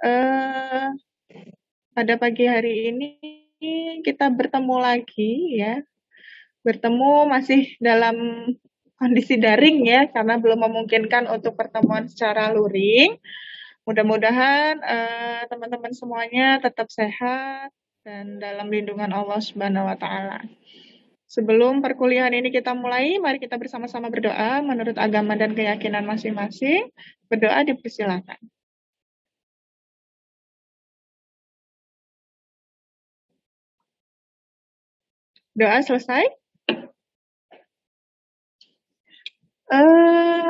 Eh, pada pagi hari ini kita bertemu lagi ya. Bertemu masih dalam kondisi daring ya, karena belum memungkinkan untuk pertemuan secara luring. Mudah-mudahan teman-teman semuanya tetap sehat dan dalam lindungan Allah Subhanahu wa taala. Sebelum perkuliahan ini kita mulai, mari kita bersama-sama berdoa menurut agama dan keyakinan masing-masing. Berdoa dipersilakan. Doa selesai. Eh,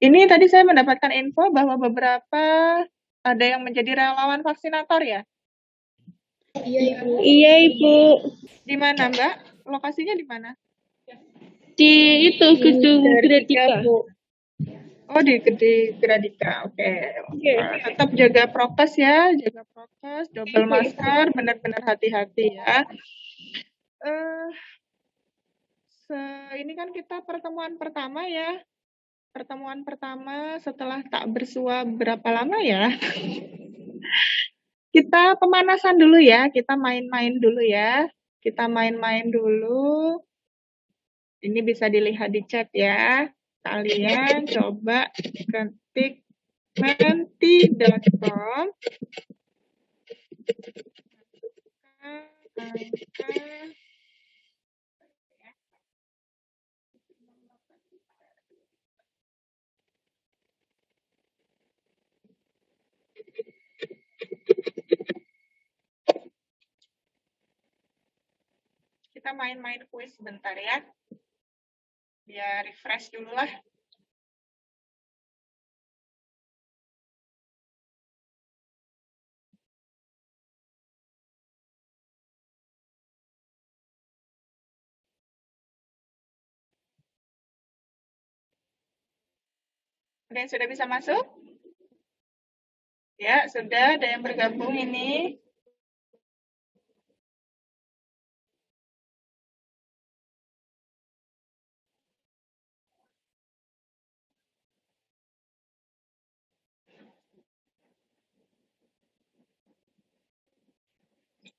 ini tadi saya mendapatkan info bahwa beberapa ada yang menjadi relawan vaksinator ya. Iya, Ibu. Iya, Ibu. Di mana, Mbak? Lokasinya di mana? Di itu gedung Gradika. Oh, di Gradika. Oke. Tetap jaga prokes ya, jaga prokes, double masker, benar-benar hati-hati ya. Ini kan kita pertemuan pertama ya. Pertemuan pertama setelah tak bersua berapa lama ya? Kita pemanasan dulu ya, kita main-main dulu ya. Kita main-main dulu. Ini bisa dilihat di chat ya. Kalian coba ketik menti.com. Kita main-main kuis sebentar ya. Biar refresh dulu lah. Ada yang sudah bisa masuk? Ya, sudah ada yang bergabung ini.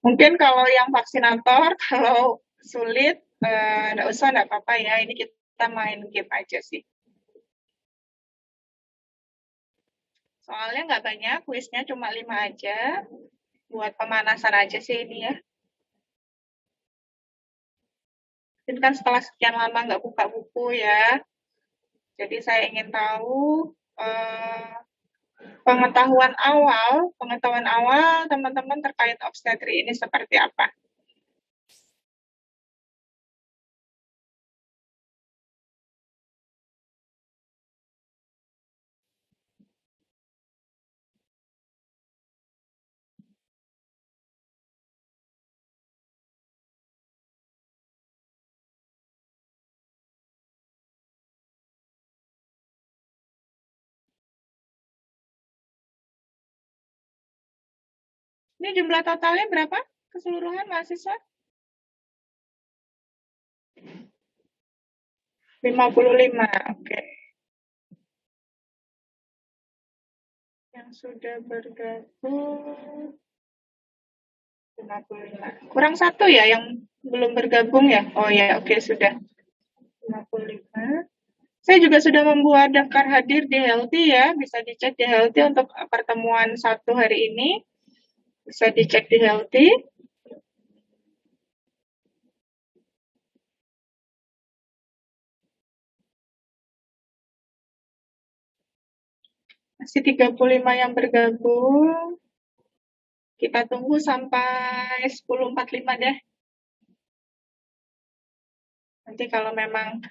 Mungkin kalau yang vaksinator, kalau sulit, nggak usah, nggak apa-apa ya. Ini kita main game aja sih. Soalnya nggak banyak, kuisnya cuma 5 aja. Buat pemanasan aja sih ini ya. Ini kan setelah sekian lama nggak buka buku ya. Jadi saya ingin tahu pengetahuan awal teman-teman terkait obstetri ini seperti apa. Ini jumlah totalnya berapa keseluruhan mahasiswa? 55, oke. Yang sudah bergabung 55. Kurang satu ya yang belum bergabung ya? Oh ya, oke, sudah. 55. Saya juga sudah membuat daftar hadir di Healthy ya, bisa dicek di Healthy untuk pertemuan satu hari ini. Bisa dicek di Healthy. Masih 35 yang bergabung. Kita tunggu sampai 10.45 deh. Nanti kalau memang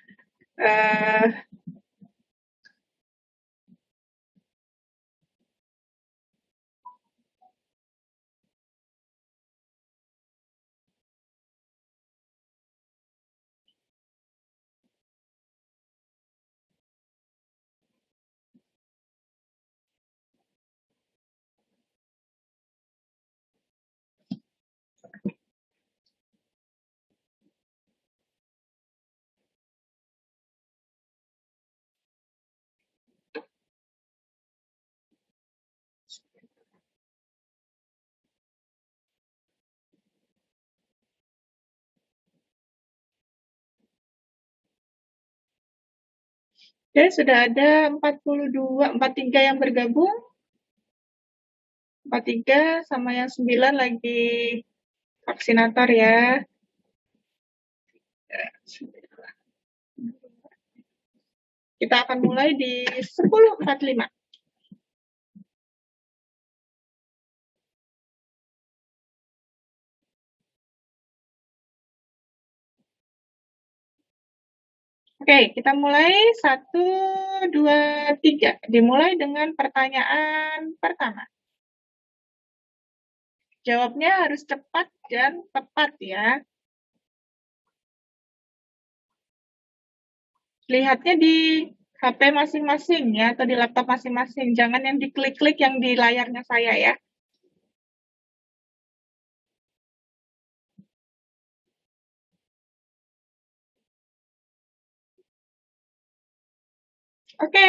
Oke, sudah ada 43 yang bergabung. 43 sama yang 9 lagi vaksinator ya. Kita akan mulai di 10.45. Oke, kita mulai 1, 2, 3. Dimulai dengan pertanyaan pertama. Jawabnya harus cepat dan tepat ya. Lihatnya di HP masing-masing ya, atau di laptop masing-masing. Jangan yang diklik-klik yang di layarnya saya ya. Oke.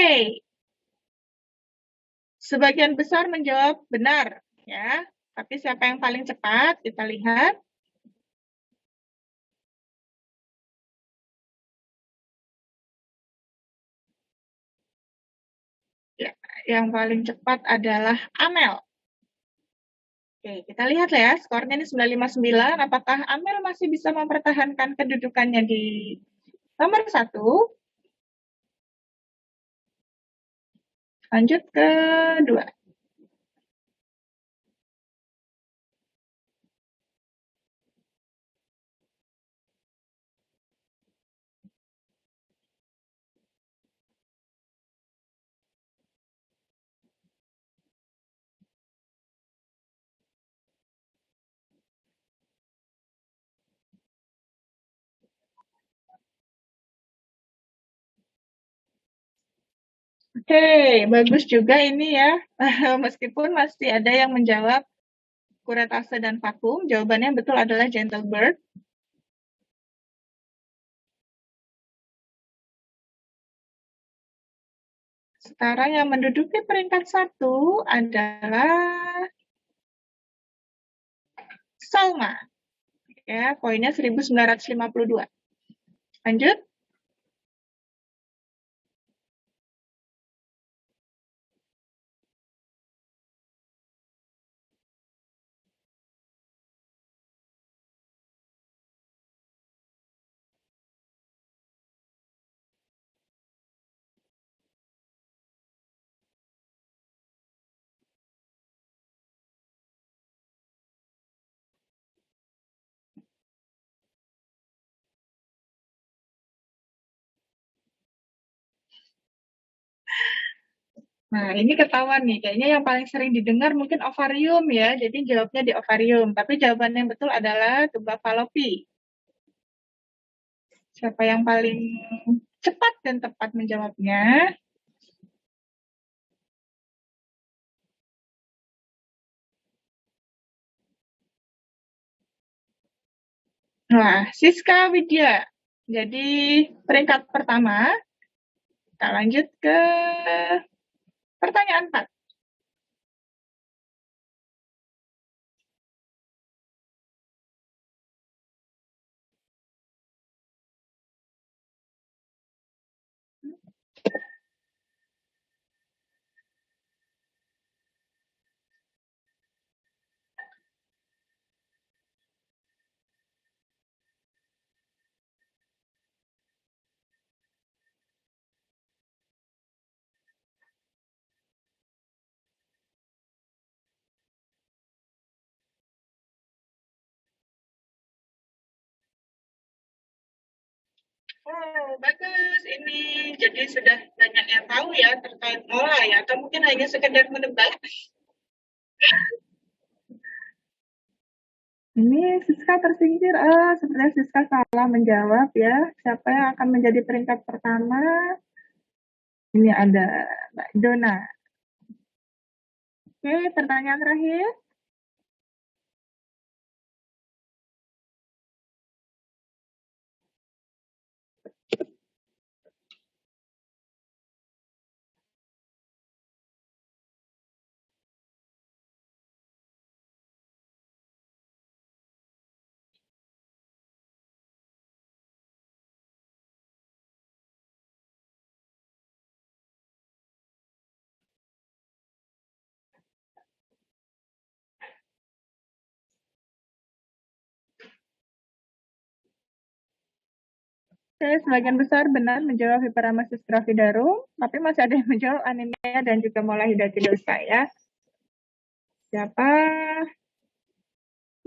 Sebagian besar menjawab benar ya. Tapi siapa yang paling cepat? Kita lihat. Ya, yang paling cepat adalah Amel. Oke, kita lihat ya, skornya ini 959. Apakah Amel masih bisa mempertahankan kedudukannya di nomor 1? Lanjut ke 2. Oke, bagus juga ini ya. Meskipun masih ada yang menjawab kuretase dan vakum, jawabannya betul adalah gentle bird. Sekarang yang menduduki peringkat 1 adalah Salma. Ya, poinnya 1952. Lanjut. Nah, ini ketahuan nih. Kayaknya yang paling sering didengar mungkin ovarium ya. Jadi jawabnya di ovarium. Tapi jawaban yang betul adalah tuba falopi. Siapa yang paling cepat dan tepat menjawabnya? Wah, Siska Widya. Jadi peringkat pertama. Kita lanjut ke pertanyaan 4. Oh, bagus. Ini jadi sudah banyak yang tahu ya terkait mola ya, atau mungkin hanya sekedar menebak. Ini Siska tersingkir. Sebenarnya Siska salah menjawab ya. Siapa yang akan menjadi peringkat pertama? Ini ada Mbak Dona. Oke, pertanyaan terakhir. Sebagian besar benar menjawab hyperemesis gravidarum, tapi masih ada yang menjawab anemia dan juga molehidatidosa ya. Siapa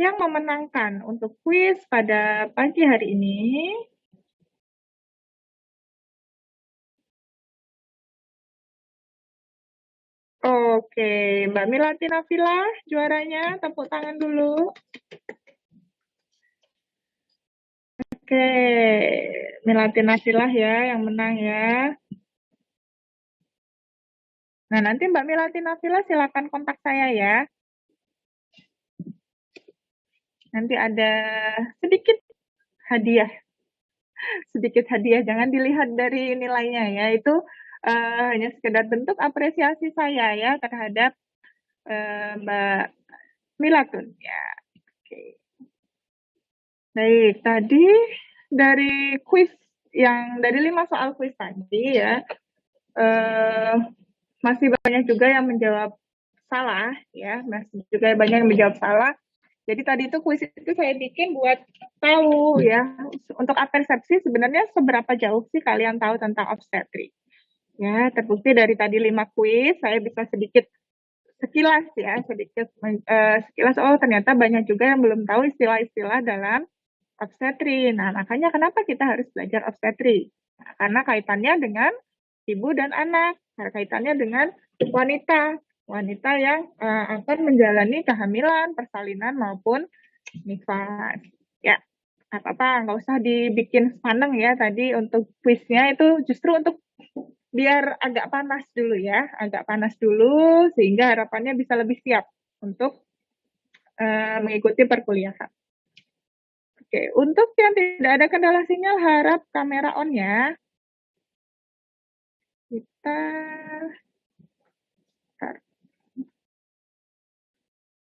yang memenangkan untuk kuis pada pagi hari ini? Oke, Mbak Milati Nafila juaranya, tepuk tangan dulu. Oke, Milati Nafila ya yang menang ya. Nah, nanti Mbak Milati Nafila silakan kontak saya ya. Nanti ada sedikit hadiah. Sedikit hadiah, jangan dilihat dari nilainya ya. Itu hanya sekedar bentuk apresiasi saya ya terhadap Mbak Milatun ya. Oke. Baik, tadi dari kuis yang dari 5 soal kuis tadi ya, masih banyak juga yang menjawab salah ya, masih juga banyak yang menjawab salah. Jadi tadi itu kuis itu saya bikin buat tahu ya, untuk persepsi sebenarnya seberapa jauh sih kalian tahu tentang obstetrik. Ya, terbukti dari tadi 5 kuis, saya bisa sedikit sekilas ya, sekilas, oh ternyata banyak juga yang belum tahu istilah-istilah dalam obstetri. Nah, makanya kenapa kita harus belajar obstetri? Nah, karena kaitannya dengan ibu dan anak, karena kaitannya dengan wanita yang akan menjalani kehamilan, persalinan maupun nifas. Ya, apa-apa, nggak usah dibikin sepaneng ya tadi untuk kuisnya itu justru untuk biar agak panas dulu ya, agak panas dulu sehingga harapannya bisa lebih siap untuk mengikuti perkuliahan. Oke, untuk yang tidak ada kendala sinyal, harap kamera on ya. Kita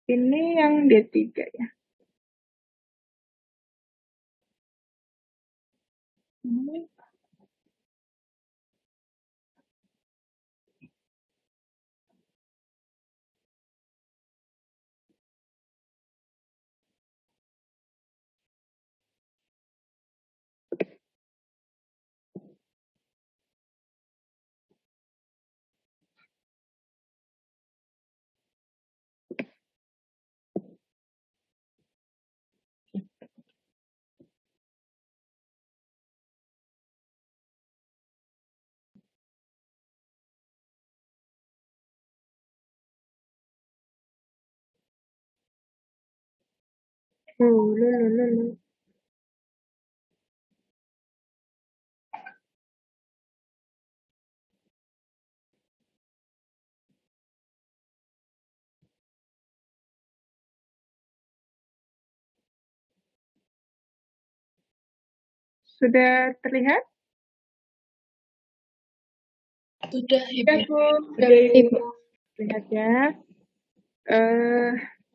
ini yang D3 ya. Ini. Lulu. Sudah terlihat? Sudah, Ya, Ibu. Bu. Ibu. Lihat ya.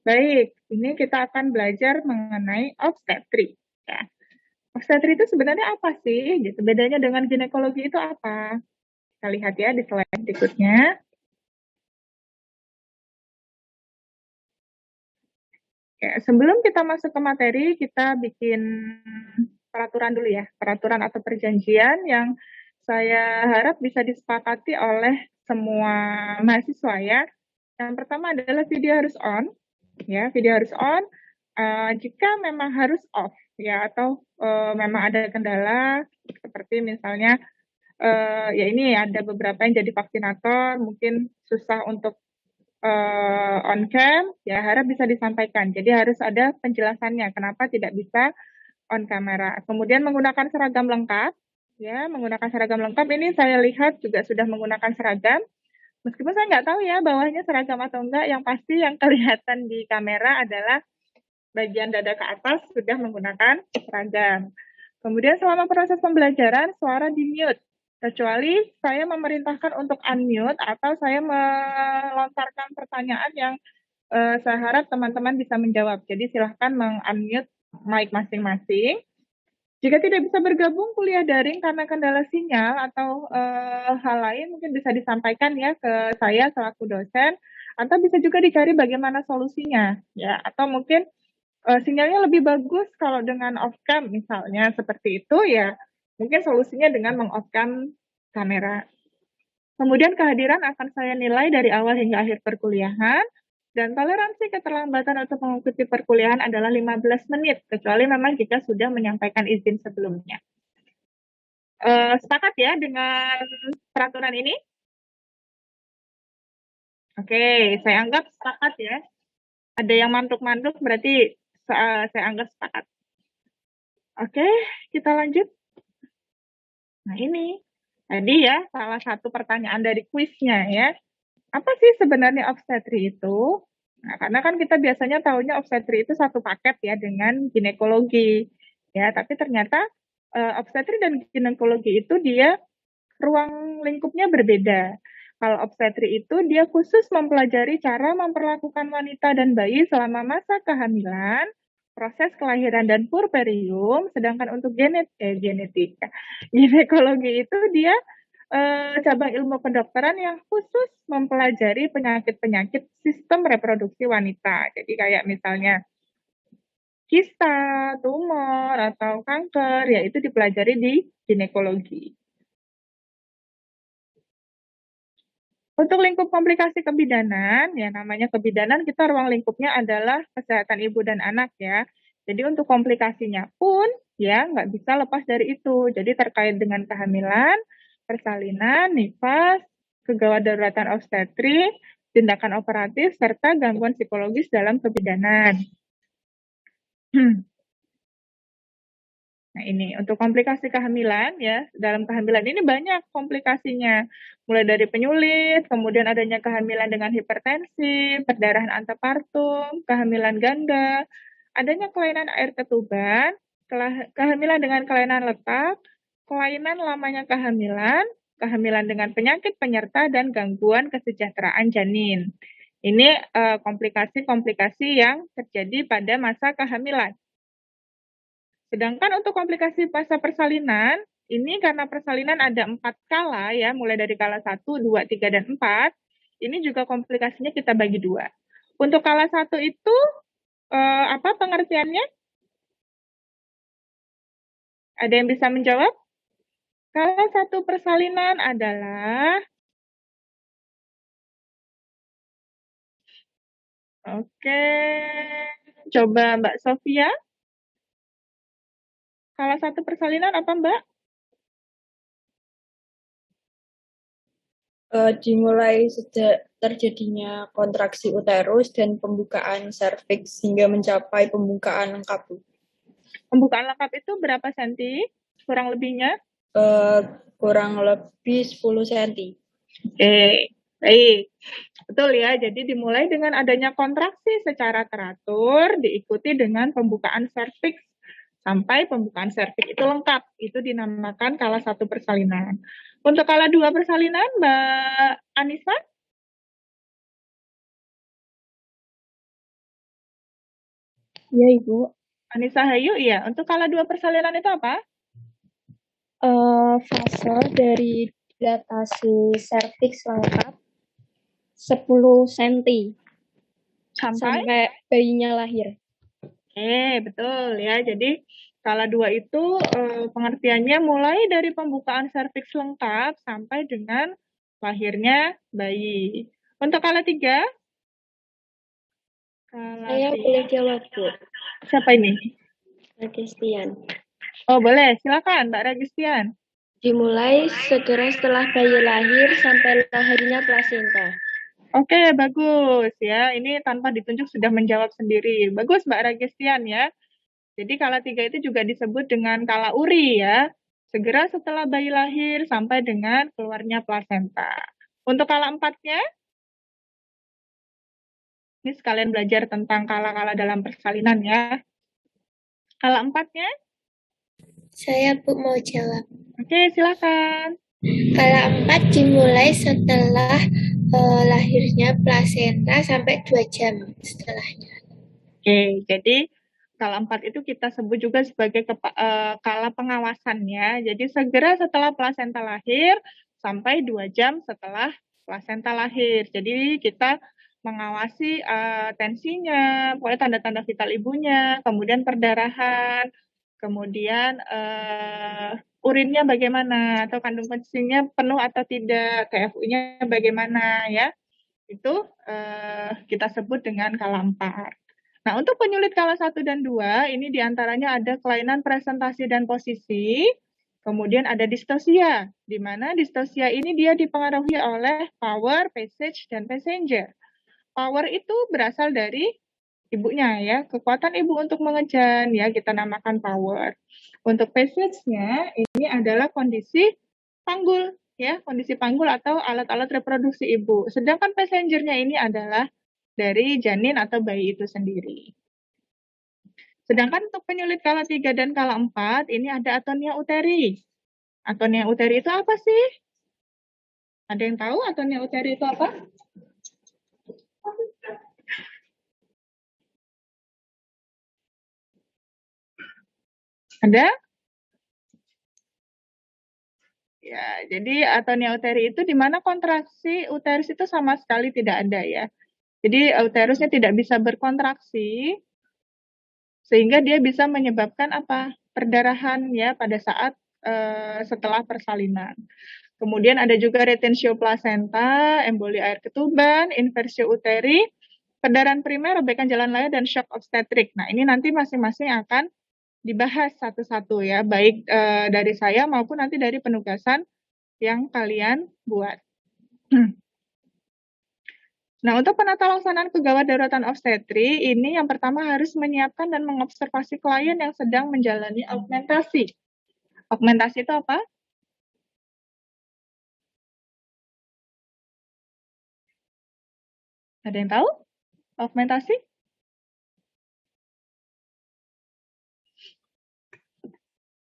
Baik, ini kita akan belajar mengenai obstetri. Ya. Obstetri itu sebenarnya apa sih? Gitu. Bedanya dengan ginekologi itu apa? Kita lihat ya di slide berikutnya. Ya, sebelum kita masuk ke materi, kita bikin peraturan dulu ya. Peraturan atau perjanjian yang saya harap bisa disepakati oleh semua mahasiswa ya. Yang pertama adalah video harus on. Ya, video harus on. Jika memang harus off ya, atau memang ada kendala seperti misalnya ya ini ada beberapa yang jadi vaksinator mungkin susah untuk on cam, ya harap bisa disampaikan. Jadi harus ada penjelasannya kenapa tidak bisa on kamera. Kemudian menggunakan seragam lengkap, ya menggunakan seragam lengkap ini saya lihat juga sudah menggunakan seragam. Meskipun saya nggak tahu ya bawahnya seragam atau enggak, yang pasti yang kelihatan di kamera adalah bagian dada ke atas sudah menggunakan seragam. Kemudian selama proses pembelajaran suara di mute, kecuali saya memerintahkan untuk unmute atau saya melontarkan pertanyaan yang saya harap teman-teman bisa menjawab. Jadi silahkan meng-unmute mic masing-masing. Jika tidak bisa bergabung kuliah daring karena kendala sinyal atau hal lain, mungkin bisa disampaikan ya ke saya selaku dosen, atau bisa juga dicari bagaimana solusinya, ya. Atau mungkin sinyalnya lebih bagus kalau dengan off cam misalnya seperti itu ya. Mungkin solusinya dengan meng-off-kan kamera. Kemudian kehadiran akan saya nilai dari awal hingga akhir perkuliahan, dan toleransi keterlambatan untuk mengikuti perkuliahan adalah 15 menit, kecuali memang jika sudah menyampaikan izin sebelumnya. Sepakat ya dengan peraturan ini? Oke, saya anggap sepakat ya. Ada yang mantuk-mantuk, berarti saya anggap sepakat. Oke, kita lanjut. Nah ini, tadi ya salah satu pertanyaan dari kuisnya ya. Apa sih sebenarnya obstetri itu? Nah, karena kan kita biasanya tahunya obstetri itu satu paket ya dengan ginekologi. Ya, tapi ternyata obstetri dan ginekologi itu dia ruang lingkupnya berbeda. Kalau obstetri itu dia khusus mempelajari cara memperlakukan wanita dan bayi selama masa kehamilan, proses kelahiran dan puerperium, sedangkan untuk genetika, ginekologi itu dia cabang ilmu kedokteran yang khusus mempelajari penyakit-penyakit sistem reproduksi wanita. Jadi kayak misalnya kista, tumor, atau kanker, ya itu dipelajari di ginekologi. Untuk lingkup komplikasi kebidanan, ya namanya kebidanan, kita ruang lingkupnya adalah kesehatan ibu dan anak ya. Jadi untuk komplikasinya pun, ya nggak bisa lepas dari itu. Jadi terkait dengan kehamilan, persalinan, nifas, kegawat daruratan obstetrik, tindakan operatif, serta gangguan psikologis dalam kebidanan. Nah ini, untuk komplikasi kehamilan ya, dalam kehamilan ini banyak komplikasinya. Mulai dari penyulit, kemudian adanya kehamilan dengan hipertensi, perdarahan antepartum, kehamilan ganda, adanya kelainan air ketuban, kehamilan dengan kelainan letak, kelainan lamanya kehamilan, kehamilan dengan penyakit penyerta, dan gangguan kesejahteraan janin. Ini komplikasi-komplikasi yang terjadi pada masa kehamilan. Sedangkan untuk komplikasi masa persalinan, ini karena persalinan ada 4 kala ya, mulai dari kala 1, 2, 3, dan 4, ini juga komplikasinya kita bagi 2. Untuk kala 1 itu, apa pengertiannya? Ada yang bisa menjawab? Kala 1 persalinan adalah, oke, coba Mbak Sofia. Kala 1 persalinan apa Mbak? Dimulai sejak terjadinya kontraksi uterus dan pembukaan serviks hingga mencapai pembukaan lengkap. Pembukaan lengkap itu berapa senti? Kurang lebihnya? Kurang lebih 10 cm. Oke, baik. Betul ya, jadi dimulai dengan adanya kontraksi secara teratur, diikuti dengan pembukaan serviks. Sampai pembukaan serviks itu lengkap, itu dinamakan kala 1 persalinan. Untuk kala 2 persalinan, Mbak Anissa? Ya, Ibu. Anissa Hayu, iya. Untuk kala 2 persalinan itu apa? Fase dari dilatasi serviks lengkap 10 cm sampai bayinya lahir. Oke, betul ya. Jadi kala 2 itu pengertiannya mulai dari pembukaan serviks lengkap sampai dengan lahirnya bayi. Untuk kala 3? Saya boleh jawab, Bu. Siapa ini? Ragistian. Oh, boleh. Silakan, Mbak Ragistian. Dimulai segera setelah bayi lahir sampai lahirnya plasenta. Oke, bagus ya. Ini tanpa ditunjuk sudah menjawab sendiri. Bagus, Mbak Ragistian ya. Jadi kala 3 itu juga disebut dengan kala uri ya. Segera setelah bayi lahir sampai dengan keluarnya plasenta. Untuk kala 4-nya, ini sekalian belajar tentang kala-kala dalam persalinan ya. Kala 4-nya? Saya Bu mau jawab. Oke, silakan. Kala 4 dimulai setelah lahirnya plasenta sampai 2 jam setelahnya. Oke, jadi kala 4 itu kita sebut juga sebagai kala pengawasan ya. Jadi segera setelah plasenta lahir sampai 2 jam setelah plasenta lahir. Jadi kita mengawasi tensinya, pokoknya tanda-tanda vital ibunya, kemudian perdarahan, kemudian urinnya bagaimana, atau kandung kencingnya penuh atau tidak, TFU-nya bagaimana ya. Itu kita sebut dengan kala 4. Nah, untuk penyulit kala 1 dan 2, ini diantaranya ada kelainan presentasi dan posisi, kemudian ada distosia, di mana distosia ini dia dipengaruhi oleh power, passage, dan passenger. Power itu berasal dari ibunya ya, kekuatan ibu untuk mengejan ya, kita namakan power. Untuk passage-nya ini adalah kondisi panggul ya, kondisi panggul atau alat-alat reproduksi ibu. Sedangkan passenger-nya ini adalah dari janin atau bayi itu sendiri. Sedangkan untuk penyulit kala 3 dan kala 4, ini ada atonia uteri. Atonia uteri itu apa sih? Ada yang tahu atonia uteri itu apa? Ada? Ya, jadi atonia uteri itu di mana kontraksi uterus itu sama sekali tidak ada ya. Jadi uterusnya tidak bisa berkontraksi, sehingga dia bisa menyebabkan apa? Perdarahan ya pada saat setelah persalinan. Kemudian ada juga retensio placenta, emboli air ketuban, inversio uteri, perdarahan primer, robekan jalan layar, dan shock obstetrik. Nah, ini nanti masing-masing akan dibahas satu-satu ya, baik dari saya maupun nanti dari penugasan yang kalian buat. Nah, untuk penata laksanaan kegawat daruratan obstetri, ini yang pertama harus menyiapkan dan mengobservasi klien yang sedang menjalani augmentasi. Augmentasi itu apa? Ada yang tahu? Augmentasi?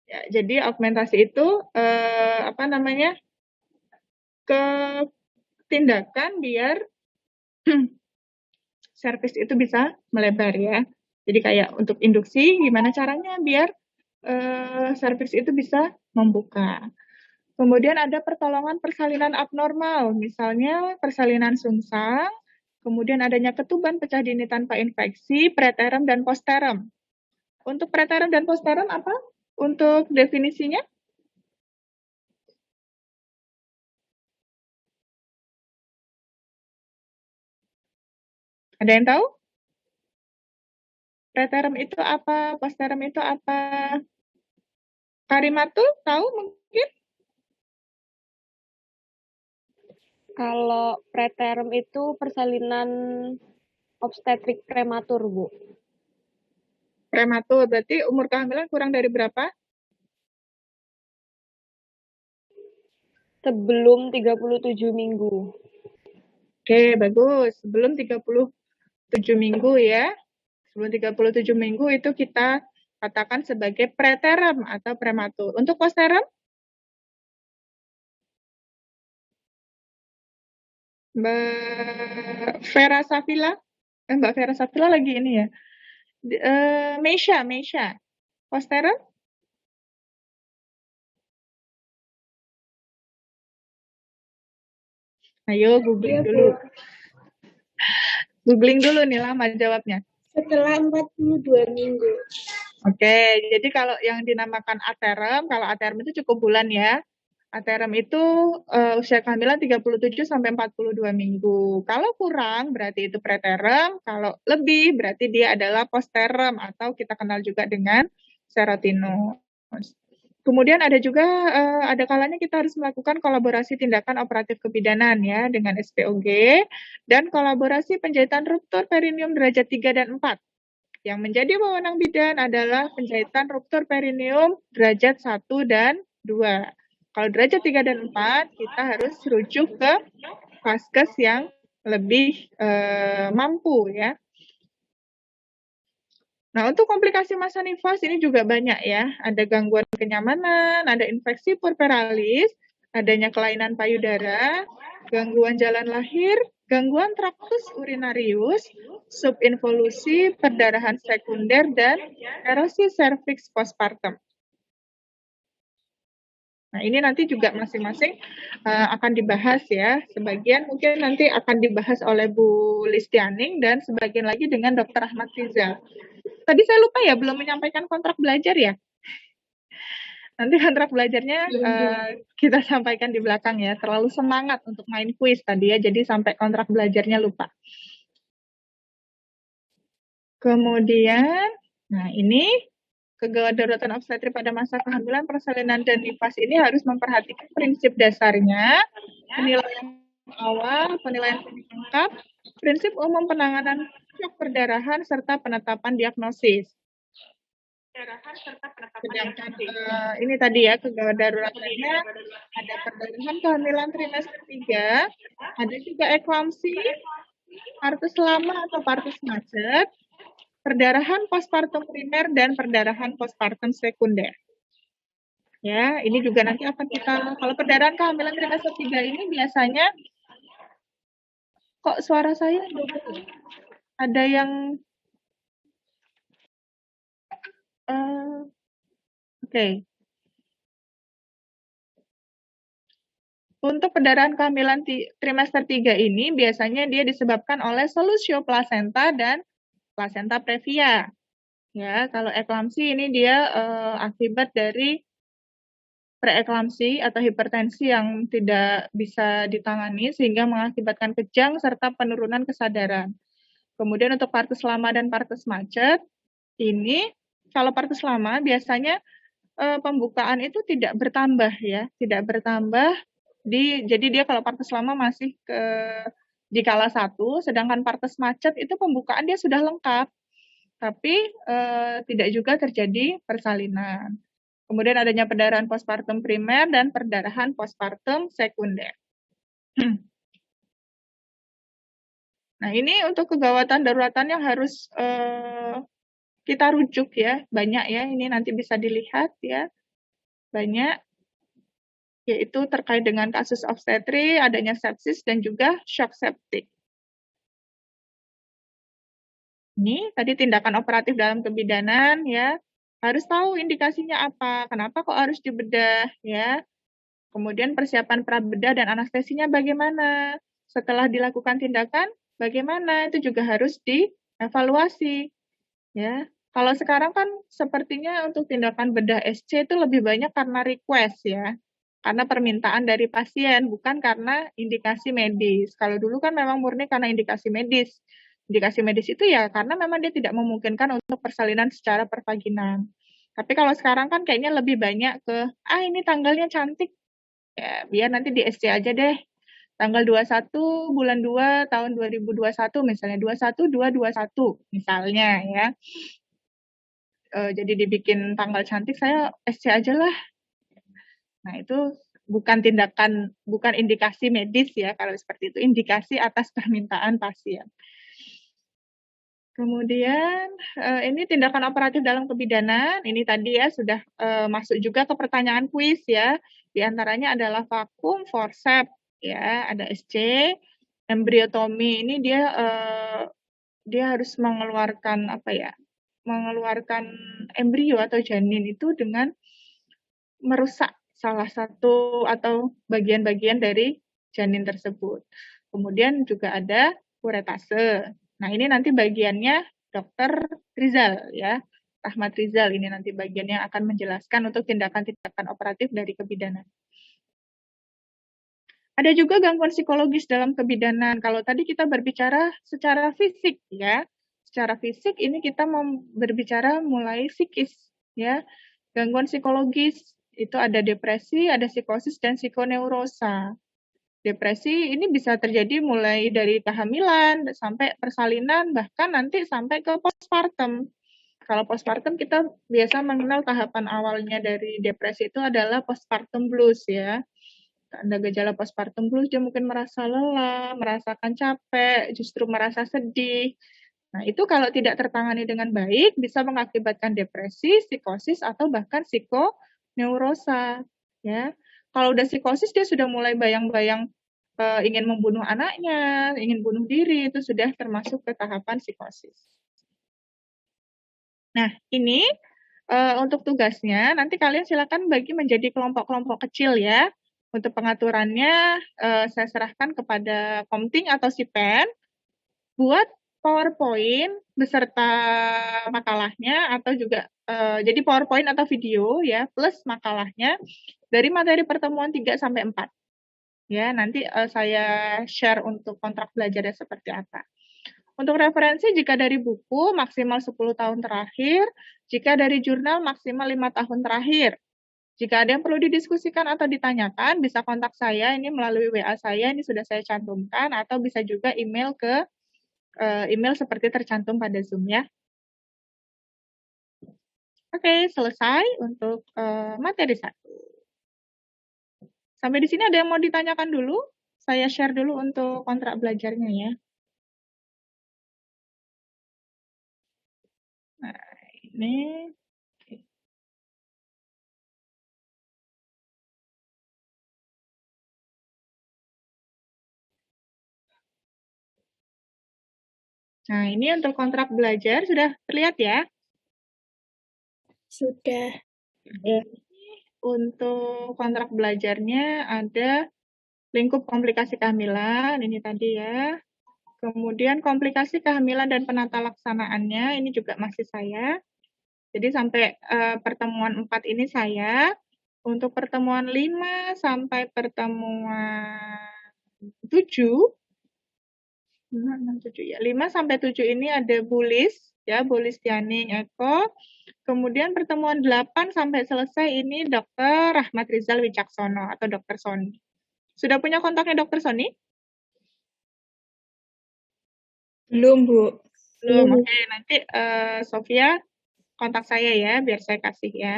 Ya, jadi augmentasi itu apa namanya? Tindakan biar serviks itu bisa melebar ya. Jadi kayak untuk induksi, gimana caranya biar serviks itu bisa membuka. Kemudian ada pertolongan persalinan abnormal, misalnya persalinan sungsang, kemudian adanya ketuban pecah dini tanpa infeksi, preterm dan posterm. Untuk preterm dan posterm apa? Untuk definisinya? Ada yang tahu? Preterm itu apa? Posterm itu apa? Karimatul tahu mungkin? Kalau preterm itu persalinan obstetrik prematur, Bu. Prematur, berarti umur kehamilan kurang dari berapa? Sebelum 37 minggu. Oke, bagus. Sebelum 37 minggu ya. Sebelum 37 minggu itu kita katakan sebagai preterm atau prematur. Untuk posterm? Mbak Vera Safila? Mbak Vera Safila lagi ini ya. Meisha. Posterm? Ayo googling dulu. Googling dulu nih lama jawabnya. Setelah 42 minggu. Oke, jadi kalau yang dinamakan aterm, kalau aterm itu cukup bulan ya. Aterm itu usia kehamilan 37 sampai 42 minggu. Kalau kurang berarti itu preterm, kalau lebih berarti dia adalah posterm atau kita kenal juga dengan serotinus. Kemudian ada juga ada kalanya kita harus melakukan kolaborasi tindakan operatif kebidanan ya dengan SPOG dan kolaborasi penjahitan ruptur perineum derajat 3 dan 4. Yang menjadi wewenang bidan adalah penjahitan ruptur perineum derajat 1 dan 2. Kalau derajat 3 dan 4, kita harus rujuk ke vaskes yang lebih mampu ya. Nah, untuk komplikasi masa nifas ini juga banyak ya. Ada gangguan kenyamanan, ada infeksi puerperalis, adanya kelainan payudara, gangguan jalan lahir, gangguan traktus urinarius, subinvolusi, perdarahan sekunder, dan erosi serviks postpartum. Nah, ini nanti juga masing-masing akan dibahas ya. Sebagian mungkin nanti akan dibahas oleh Bu Listianing dan sebagian lagi dengan Dr. Ahmad Rizal. Tadi saya lupa ya, belum menyampaikan kontrak belajar ya. Nanti kontrak belajarnya kita sampaikan di belakang ya. Terlalu semangat untuk main kuis tadi ya, jadi sampai kontrak belajarnya lupa. Kemudian, nah ini kegawat daruratan obstetrik pada masa kehamilan, persalinan, dan nifas ini harus memperhatikan prinsip dasarnya, penilaian awal, penilaian lengkap, prinsip umum penanganan shock perdarahan, serta penetapan diagnosis. Sedangkan ini tadi ya kegawat daruratannya ada perdarahan kehamilan trimester 3, ada juga eklamsi, partus lama atau partus macet, perdarahan postpartum primer dan perdarahan postpartum sekunder. Ya, ini juga nanti akan kita, kalau perdarahan kehamilan trimester 3 ini biasanya kok suara saya ada yang Oke. Untuk perdarahan kehamilan trimester 3 ini biasanya dia disebabkan oleh solusio plasenta dan plasenta previa. Ya, kalau eklamsi ini dia akibat dari preeklamsi atau hipertensi yang tidak bisa ditangani sehingga mengakibatkan kejang serta penurunan kesadaran. Kemudian untuk partus lama dan partus macet, ini kalau partus lama biasanya pembukaan itu tidak bertambah ya, tidak bertambah jadi dia kalau partus lama masih di kala 1, sedangkan partus macet itu pembukaan dia sudah lengkap, tapi tidak juga terjadi persalinan. Kemudian adanya perdarahan postpartum primer dan perdarahan postpartum sekunder. Nah, ini untuk kegawatan daruratan yang harus kita rujuk ya, banyak ya, ini nanti bisa dilihat ya, banyak, yaitu terkait dengan kasus obstetri, adanya sepsis, dan juga shock septik. Ini tadi tindakan operatif dalam kebidanan ya, harus tahu indikasinya apa, kenapa kok harus dibedah ya, kemudian persiapan prabedah dan anestesinya bagaimana, setelah dilakukan tindakan bagaimana, itu juga harus dievaluasi ya. Kalau sekarang kan sepertinya untuk tindakan bedah SC itu lebih banyak karena request ya, karena permintaan dari pasien, bukan karena indikasi medis. Kalau dulu kan memang murni karena indikasi medis. Indikasi medis itu ya karena memang dia tidak memungkinkan untuk persalinan secara pervaginan. Tapi kalau sekarang kan kayaknya lebih banyak ke, ini tanggalnya cantik, ya biar nanti di SC aja deh. Tanggal 21 bulan 2 tahun 2021 misalnya, 21/2/21 misalnya ya. Jadi dibikin tanggal cantik, saya SC aja lah. Nah, itu bukan tindakan, bukan indikasi medis ya, kalau seperti itu, indikasi atas permintaan pasien. Kemudian, ini tindakan operatif dalam kebidanan, ini tadi ya sudah masuk juga ke pertanyaan kuis ya, di antaranya adalah vakum, forceps ya, ada SC, embriotomi, ini dia harus mengeluarkan mengeluarkan embrio atau janin itu dengan merusak salah satu atau bagian-bagian dari janin tersebut. Kemudian juga ada uretase. Nah, ini nanti bagiannya Dr. Rizal ya. Rahmat Rizal ini nanti bagian yang akan menjelaskan untuk tindakan-tindakan operatif dari kebidanan. Ada juga gangguan psikologis dalam kebidanan. Kalau tadi kita berbicara secara fisik ya. Secara fisik ini kita berbicara mulai psikis ya. Gangguan psikologis itu ada depresi, ada psikosis, dan psikoneurosa. Depresi ini bisa terjadi mulai dari kehamilan sampai persalinan, bahkan nanti sampai ke postpartum. Kalau postpartum kita biasa mengenal tahapan awalnya dari depresi itu adalah postpartum blues ya. Ada gejala postpartum blues, dia mungkin merasa lelah, merasakan capek, justru merasa sedih. Nah, itu kalau tidak tertangani dengan baik bisa mengakibatkan depresi, psikosis, atau bahkan psikoneurosa. Ya, kalau udah psikosis dia sudah mulai bayang-bayang ingin membunuh anaknya, ingin bunuh diri, itu sudah termasuk ke tahapan psikosis. Nah, ini untuk tugasnya nanti kalian silakan bagi menjadi kelompok-kelompok kecil ya. Untuk pengaturannya saya serahkan kepada Komting atau Sipen buat PowerPoint beserta makalahnya atau juga jadi PowerPoint atau video ya plus makalahnya dari materi pertemuan 3 sampai 4. Ya, nanti saya share untuk kontrak belajarnya seperti apa. Untuk referensi jika dari buku maksimal 10 tahun terakhir, jika dari jurnal maksimal 5 tahun terakhir. Jika ada yang perlu didiskusikan atau ditanyakan, bisa kontak saya ini melalui WA saya, ini sudah saya cantumkan, atau bisa juga email ke email seperti tercantum pada Zoom ya. Oke, selesai untuk materi 1. Sampai di sini ada yang mau ditanyakan dulu? Saya share dulu untuk kontrak belajarnya ya. Nah, ini. Nah, ini untuk kontrak belajar sudah terlihat ya? Sudah. Untuk kontrak belajarnya ada lingkup komplikasi kehamilan, ini tadi ya. Kemudian komplikasi kehamilan dan penata laksanaannya, ini juga masih saya. Jadi sampai pertemuan 4 ini saya. Untuk pertemuan 5 sampai pertemuan 7, 5 sampai 7 ini ada Bulis, ya, Bulis Tianing Eko. Kemudian pertemuan 8 sampai selesai ini Dr. Rahmat Rizal Wicaksono atau Dr. Sony. Sudah punya kontaknya Dr. Sony? Belum, Bu. Belum. Oke, nanti Sofia kontak saya ya, biar saya kasih ya.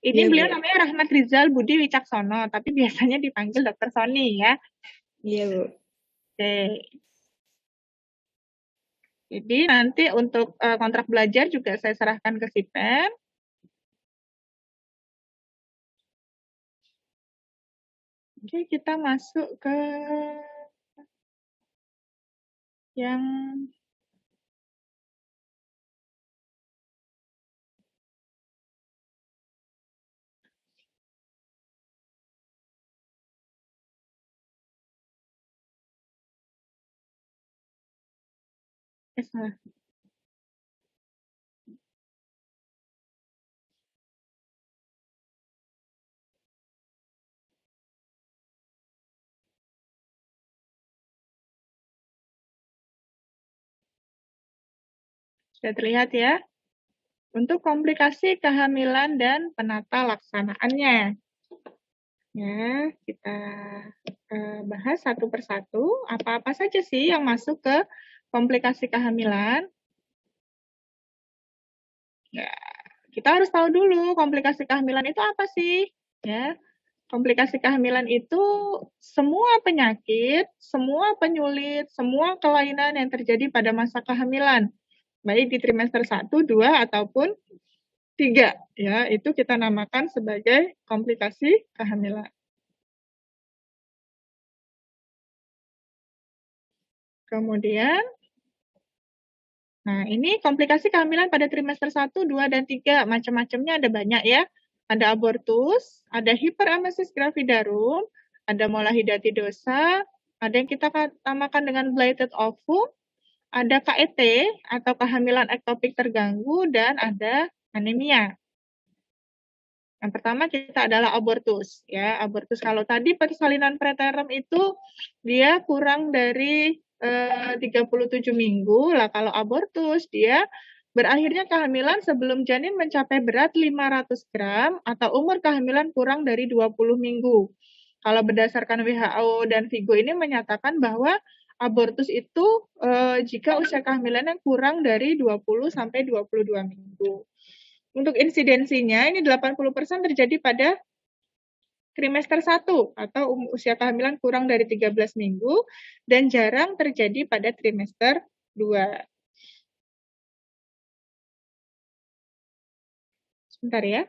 Ini Iya, beliau Bu. namanya Rahmat Rizal Budi Wicaksono, tapi biasanya dipanggil Dr. Sony ya. Iya, Bu. Oke. Jadi nanti untuk kontrak belajar juga saya serahkan ke Sipen. Oke, kita masuk ke yang salah. Sudah terlihat ya? Untuk komplikasi kehamilan dan penata laksanaannya. Ya, kita bahas satu persatu. Apa-apa saja sih yang masuk ke komplikasi kehamilan? Ya, kita harus tahu dulu komplikasi kehamilan itu apa sih? Ya, komplikasi kehamilan itu semua penyakit, semua penyulit, semua kelainan yang terjadi pada masa kehamilan. Baik di trimester 1, 2, ataupun 3. Ya, itu kita namakan sebagai komplikasi kehamilan. Kemudian, nah ini komplikasi kehamilan pada trimester 1, 2, dan 3. Macam-macamnya ada banyak ya. Ada abortus, ada hiperemesis gravidarum, ada molahidatidosa, ada yang kita namakan dengan blighted ovum, ada KET atau kehamilan ektopik terganggu, dan ada anemia. Yang pertama kita adalah abortus ya. Abortus kalau tadi persalinan preterm itu dia kurang dari 37 minggu. Lah kalau abortus dia berakhirnya kehamilan sebelum janin mencapai berat 500 gram atau umur kehamilan kurang dari 20 minggu. Kalau berdasarkan WHO dan Vigo ini menyatakan bahwa abortus itu jika usia kehamilannya kurang dari 20 sampai 22 minggu. Untuk insidensinya ini 80% terjadi pada trimester 1 atau usia kehamilan kurang dari 13 minggu dan jarang terjadi pada trimester 2. Sebentar ya.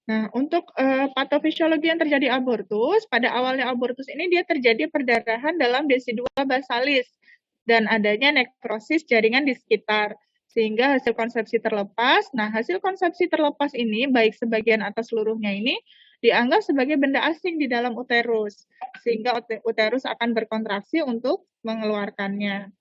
Nah, untuk patofisiologi yang terjadi abortus, pada awalnya abortus ini dia terjadi perdarahan dalam desidua basalis dan adanya nekrosis jaringan di sekitar, sehingga hasil konsepsi terlepas. Nah, hasil konsepsi terlepas ini, baik sebagian atau seluruhnya ini, dianggap sebagai benda asing di dalam uterus, sehingga uterus akan berkontraksi untuk mengeluarkannya.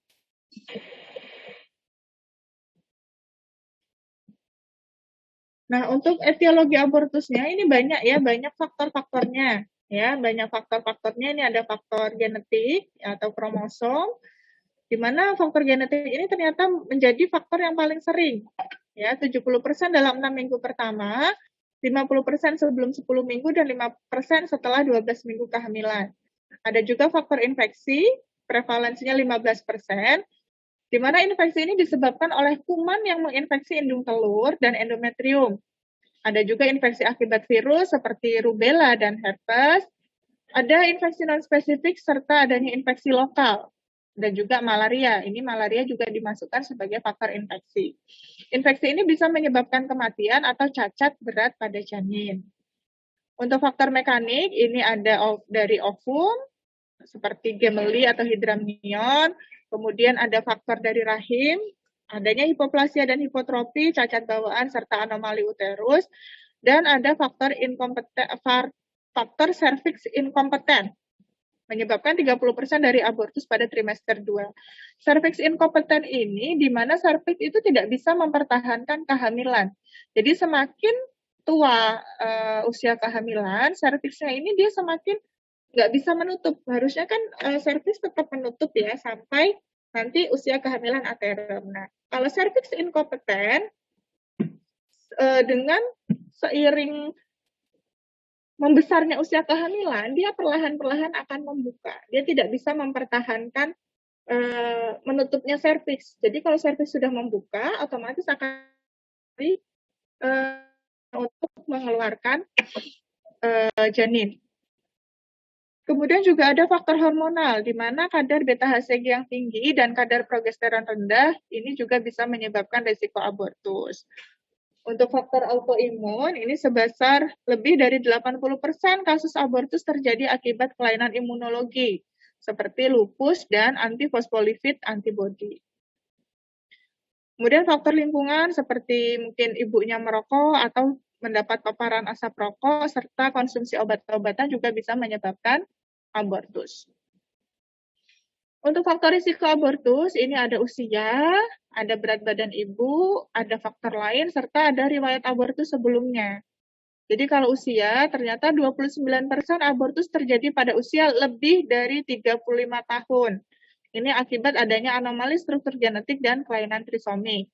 Nah, untuk etiologi abortusnya ini banyak ya, banyak faktor-faktornya. Ya, banyak faktor-faktornya. Ini ada faktor genetik atau kromosom, di mana faktor genetik ini ternyata menjadi faktor yang paling sering. Ya, 70% dalam 6 minggu pertama, 50% sebelum 10 minggu, dan 5% setelah 12 minggu kehamilan. Ada juga faktor infeksi, prevalensinya 15%, di mana infeksi ini disebabkan oleh kuman yang menginfeksi indung telur dan endometrium. Ada juga infeksi akibat virus seperti rubella dan herpes. Ada infeksi non-spesifik serta adanya infeksi lokal. Dan juga malaria. Ini malaria juga dimasukkan sebagai faktor infeksi. Infeksi ini bisa menyebabkan kematian atau cacat berat pada janin. Untuk faktor mekanik, ini ada dari ovum, seperti gemeli atau hidramnion. Kemudian ada faktor dari rahim, adanya hipoplasia dan hipotrofi, cacat bawaan, serta anomali uterus. Dan ada faktor serviks inkompeten, menyebabkan 30% dari abortus pada trimester 2. Serviks inkompeten ini di mana serviks itu tidak bisa mempertahankan kehamilan. Jadi semakin tua usia kehamilan, serviksnya ini dia semakin nggak bisa menutup. Harusnya kan serviks tetap menutup ya sampai nanti usia kehamilan aterem. Nah, kalau serviks inkompeten, dengan seiring membesarnya usia kehamilan, dia perlahan-perlahan akan membuka. Dia tidak bisa mempertahankan menutupnya serviks. Jadi kalau serviks sudah membuka, otomatis akan untuk mengeluarkan janin. Kemudian juga ada faktor hormonal, di mana kadar beta-HCG yang tinggi dan kadar progesteron rendah, ini juga bisa menyebabkan risiko abortus. Untuk faktor autoimun, ini sebesar lebih dari 80% kasus abortus terjadi akibat kelainan imunologi, seperti lupus dan antifosfolipid antibody. Kemudian faktor lingkungan, seperti mungkin ibunya merokok atau mendapat paparan asap rokok, serta konsumsi obat-obatan juga bisa menyebabkan abortus. Untuk faktor risiko abortus, ini ada usia, ada berat badan ibu, ada faktor lain, serta ada riwayat abortus sebelumnya. Jadi kalau usia, ternyata 29% abortus terjadi pada usia lebih dari 35 tahun. Ini akibat adanya anomali struktur genetik dan kelainan trisomi.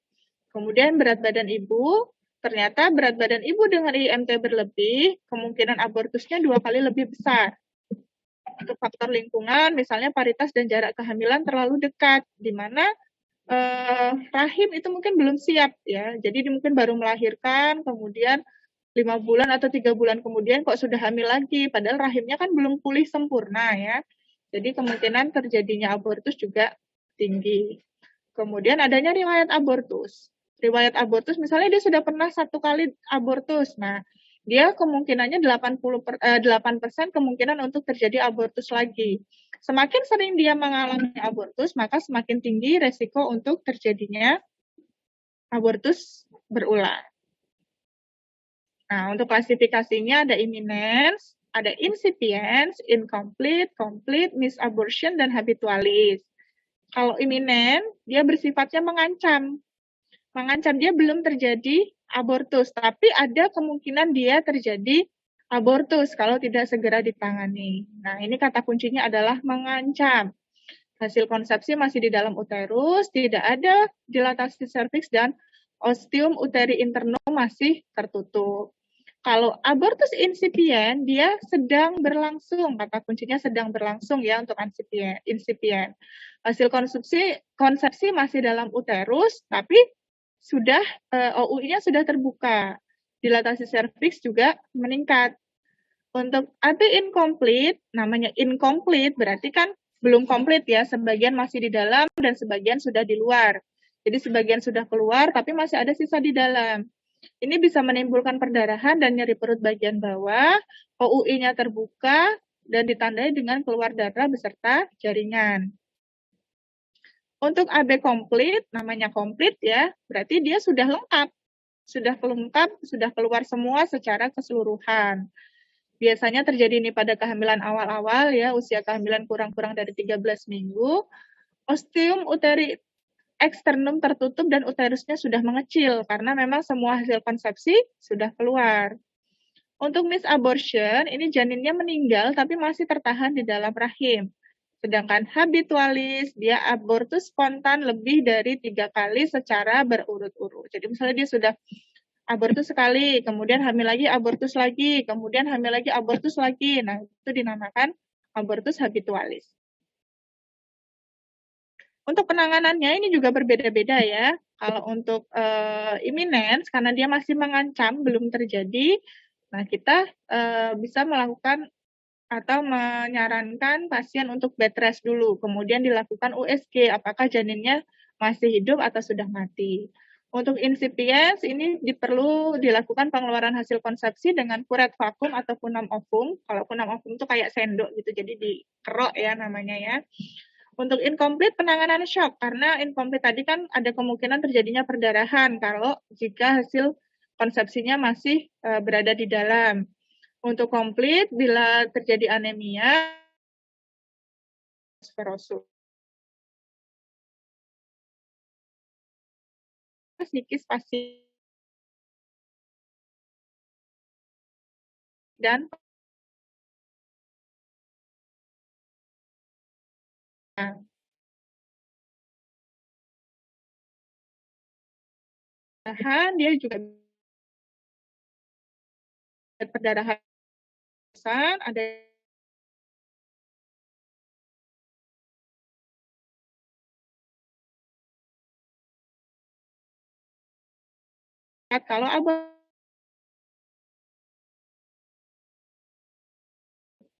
Kemudian berat badan ibu, ternyata berat badan ibu dengan IMT berlebih, kemungkinan abortusnya 2 kali lebih besar. Untuk faktor lingkungan, misalnya paritas dan jarak kehamilan terlalu dekat, di mana rahim itu mungkin belum siap ya, jadi mungkin baru melahirkan, kemudian 5 bulan atau 3 bulan kemudian kok sudah hamil lagi, padahal rahimnya kan belum pulih sempurna ya. Jadi kemungkinan terjadinya abortus juga tinggi. Kemudian adanya riwayat abortus. Riwayat abortus misalnya dia sudah pernah 1 kali abortus, nah dia kemungkinannya 8% kemungkinan untuk terjadi abortus lagi. Semakin sering dia mengalami abortus, maka semakin tinggi resiko untuk terjadinya abortus berulang. Nah, untuk klasifikasinya ada imminence, ada incipience, incomplete, complete, misabortion, dan habitualis. Kalau imminent, dia bersifatnya mengancam. Mengancam, dia belum terjadi abortus, tapi ada kemungkinan dia terjadi abortus kalau tidak segera ditangani. Nah, ini kata kuncinya adalah mengancam. Hasil konsepsi masih di dalam uterus, tidak ada dilatasi serviks, dan ostium uteri internum masih tertutup. Kalau abortus insipient, dia sedang berlangsung. Kata kuncinya sedang berlangsung ya untuk insipient. Hasil konsepsi masih dalam uterus, tapi sudah OUI-nya sudah terbuka. Dilatasi serviks juga meningkat. Untuk anti-incomplete, namanya incomplete, berarti kan belum komplit ya, sebagian masih di dalam dan sebagian sudah di luar. Jadi sebagian sudah keluar, tapi masih ada sisa di dalam. Ini bisa menimbulkan perdarahan dan nyeri perut bagian bawah, OUI-nya terbuka, dan ditandai dengan keluar darah beserta jaringan. Untuk AB komplit, namanya komplit ya, berarti dia sudah lengkap. Sudah keluar semua secara keseluruhan. Biasanya terjadi ini pada kehamilan awal-awal ya, usia kehamilan kurang-kurang dari 13 minggu. Ostium uteri eksternum tertutup dan uterusnya sudah mengecil karena memang semua hasil konsepsi sudah keluar. Untuk misabortion, ini janinnya meninggal tapi masih tertahan di dalam rahim. Sedangkan habitualis, dia abortus spontan lebih dari 3 kali secara berurut-urut. Jadi misalnya dia sudah abortus sekali, kemudian hamil lagi, abortus lagi, kemudian hamil lagi, abortus lagi. Nah, itu dinamakan abortus habitualis. Untuk penanganannya ini juga berbeda-beda ya. Kalau untuk imminence, karena dia masih mengancam, belum terjadi, nah kita bisa melakukan atau menyarankan pasien untuk bed rest dulu, kemudian dilakukan USG, apakah janinnya masih hidup atau sudah mati. Untuk insipiens, ini perlu dilakukan pengeluaran hasil konsepsi dengan kuret vakum atau punam ovum. Kalau punam ovum itu kayak sendok gitu, jadi dikerok ya namanya ya. Untuk incomplete penanganan shock, karena incomplete tadi kan ada kemungkinan terjadinya perdarahan kalau jika hasil konsepsinya masih berada di dalam. Untuk komplit, bila terjadi anemia, sferosum. Psikis pasien dan perdarahan, dia juga perdarahan, ada kalau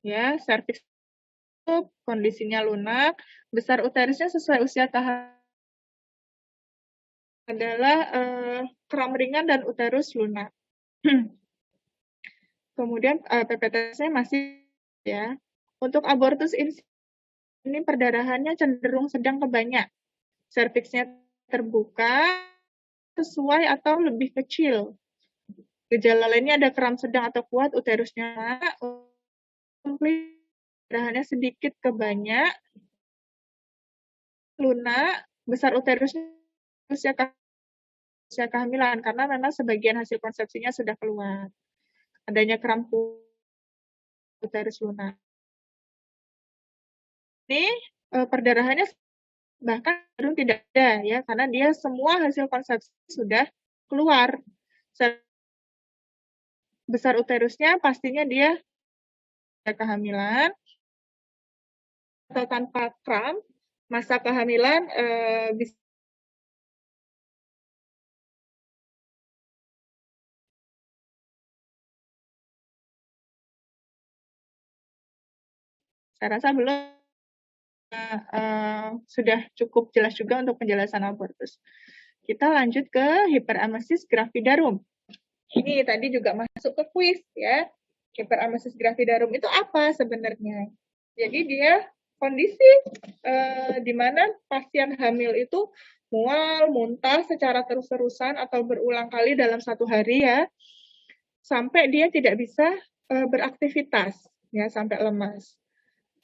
ya serviks kondisinya lunak, besar uterusnya sesuai usia kehamilan adalah kram ringan dan uterus lunak. Kemudian PPTS-nya masih ya. Untuk abortus ini perdarahannya cenderung sedang ke banyak. Serviksnya terbuka sesuai atau lebih kecil. Gejala lainnya ada kram sedang atau kuat, uterusnya komplit, perdarahannya sedikit ke banyak, lunak, besar uterusnya usia kehamilan karena memang sebagian hasil konsepsinya sudah keluar. Adanya kram uterus lunak. Ini perdarahannya bahkan cenderung tidak ada ya karena dia semua hasil konsepsi sudah keluar. Besar uterusnya pastinya dia kehamilan atau tanpa kram, masa kehamilan bisa saya rasa belum sudah cukup jelas juga untuk penjelasan abortus. Kita lanjut ke hiperemesis gravidarum. Ini tadi juga masuk ke kuis ya. Hiperemesis gravidarum itu apa sebenarnya? Jadi dia kondisi di mana pasien hamil itu mual, muntah secara terus-terusan atau berulang kali dalam satu hari ya, sampai dia tidak bisa beraktivitas ya, sampai lemas.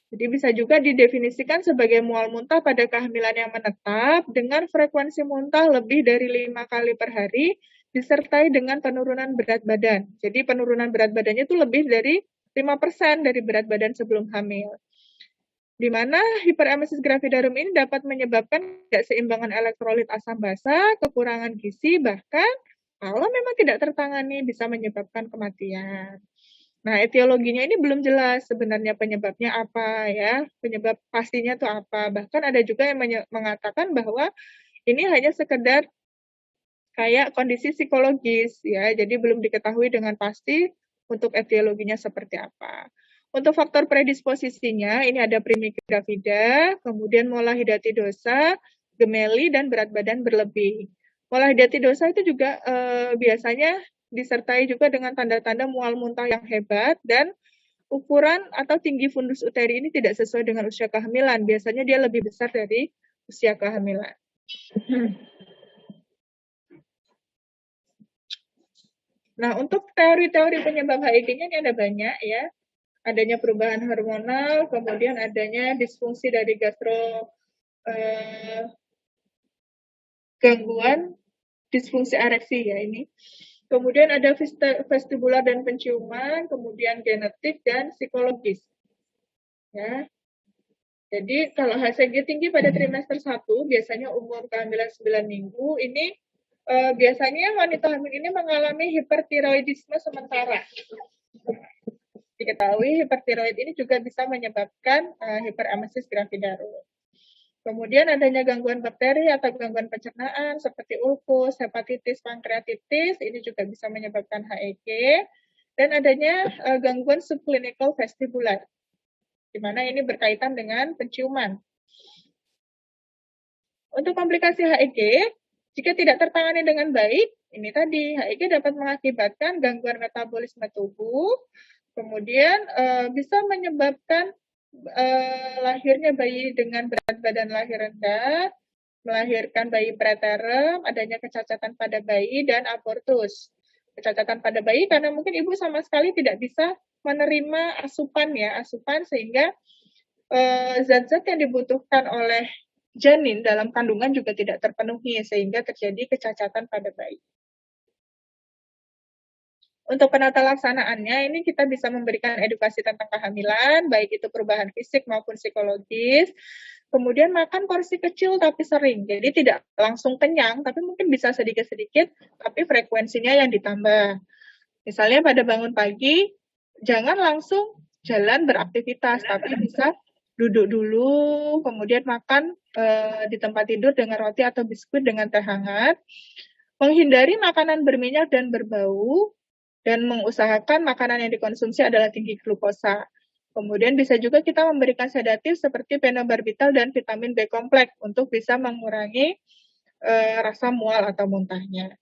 Jadi bisa juga didefinisikan sebagai mual muntah pada kehamilan yang menetap dengan frekuensi muntah lebih dari 5 kali per hari disertai dengan penurunan berat badan. Jadi penurunan berat badannya itu lebih dari 5% dari berat badan sebelum hamil. Di mana hiperemesis gravidarum ini dapat menyebabkan ketidakseimbangan elektrolit asam basa, kekurangan gizi, bahkan kalau memang tidak tertangani bisa menyebabkan kematian. Nah, etiologinya ini belum jelas sebenarnya penyebabnya apa ya, penyebab pastinya itu apa. Bahkan ada juga yang mengatakan bahwa ini hanya sekedar kayak kondisi psikologis ya, jadi belum diketahui dengan pasti untuk etiologinya seperti apa. Untuk faktor predisposisinya, ini ada primigravida, gravida, kemudian mola hidatidosa, gemeli, dan berat badan berlebih. Mola hidatidosa itu juga biasanya disertai juga dengan tanda-tanda mual muntah yang hebat dan ukuran atau tinggi fundus uteri ini tidak sesuai dengan usia kehamilan. Biasanya dia lebih besar dari usia kehamilan. Nah, untuk teori-teori penyebab HIG-nya ini ada banyak ya. Adanya perubahan hormonal, kemudian adanya disfungsi dari gangguan disfungsi ereksi ya ini. Kemudian ada vestibular dan penciuman, kemudian genetik dan psikologis. Ya. Jadi kalau HCG tinggi pada trimester 1, biasanya umur kehamilan 9 minggu, ini biasanya wanita hamil ini mengalami hipertiroidisme sementara. Diketahui hipertiroid ini juga bisa menyebabkan hiperemesis gravidarum. Kemudian adanya gangguan bakteri atau gangguan pencernaan seperti ulkus, hepatitis, pankreatitis, ini juga bisa menyebabkan HEG. Dan adanya gangguan subclinical vestibular, di mana ini berkaitan dengan penciuman. Untuk komplikasi HEG, jika tidak tertangani dengan baik, ini tadi HEG dapat mengakibatkan gangguan metabolisme tubuh, kemudian bisa menyebabkan lahirnya bayi dengan berat badan lahir rendah, melahirkan bayi preterm, adanya kecacatan pada bayi, dan abortus. Kecacatan pada bayi karena mungkin ibu sama sekali tidak bisa menerima asupan sehingga zat-zat yang dibutuhkan oleh janin dalam kandungan juga tidak terpenuhi sehingga terjadi kecacatan pada bayi. Untuk penata laksanaannya, ini kita bisa memberikan edukasi tentang kehamilan, baik itu perubahan fisik maupun psikologis. Kemudian makan porsi kecil tapi sering, jadi tidak langsung kenyang, tapi mungkin bisa sedikit-sedikit, tapi frekuensinya yang ditambah. Misalnya pada bangun pagi, jangan langsung jalan beraktivitas, tapi bisa duduk dulu, kemudian makan di tempat tidur dengan roti atau biskuit dengan teh hangat. Menghindari makanan berminyak dan berbau, dan mengusahakan makanan yang dikonsumsi adalah tinggi glukosa. Kemudian bisa juga kita memberikan sedatif seperti phenobarbital dan vitamin B kompleks untuk bisa mengurangi rasa mual atau muntahnya.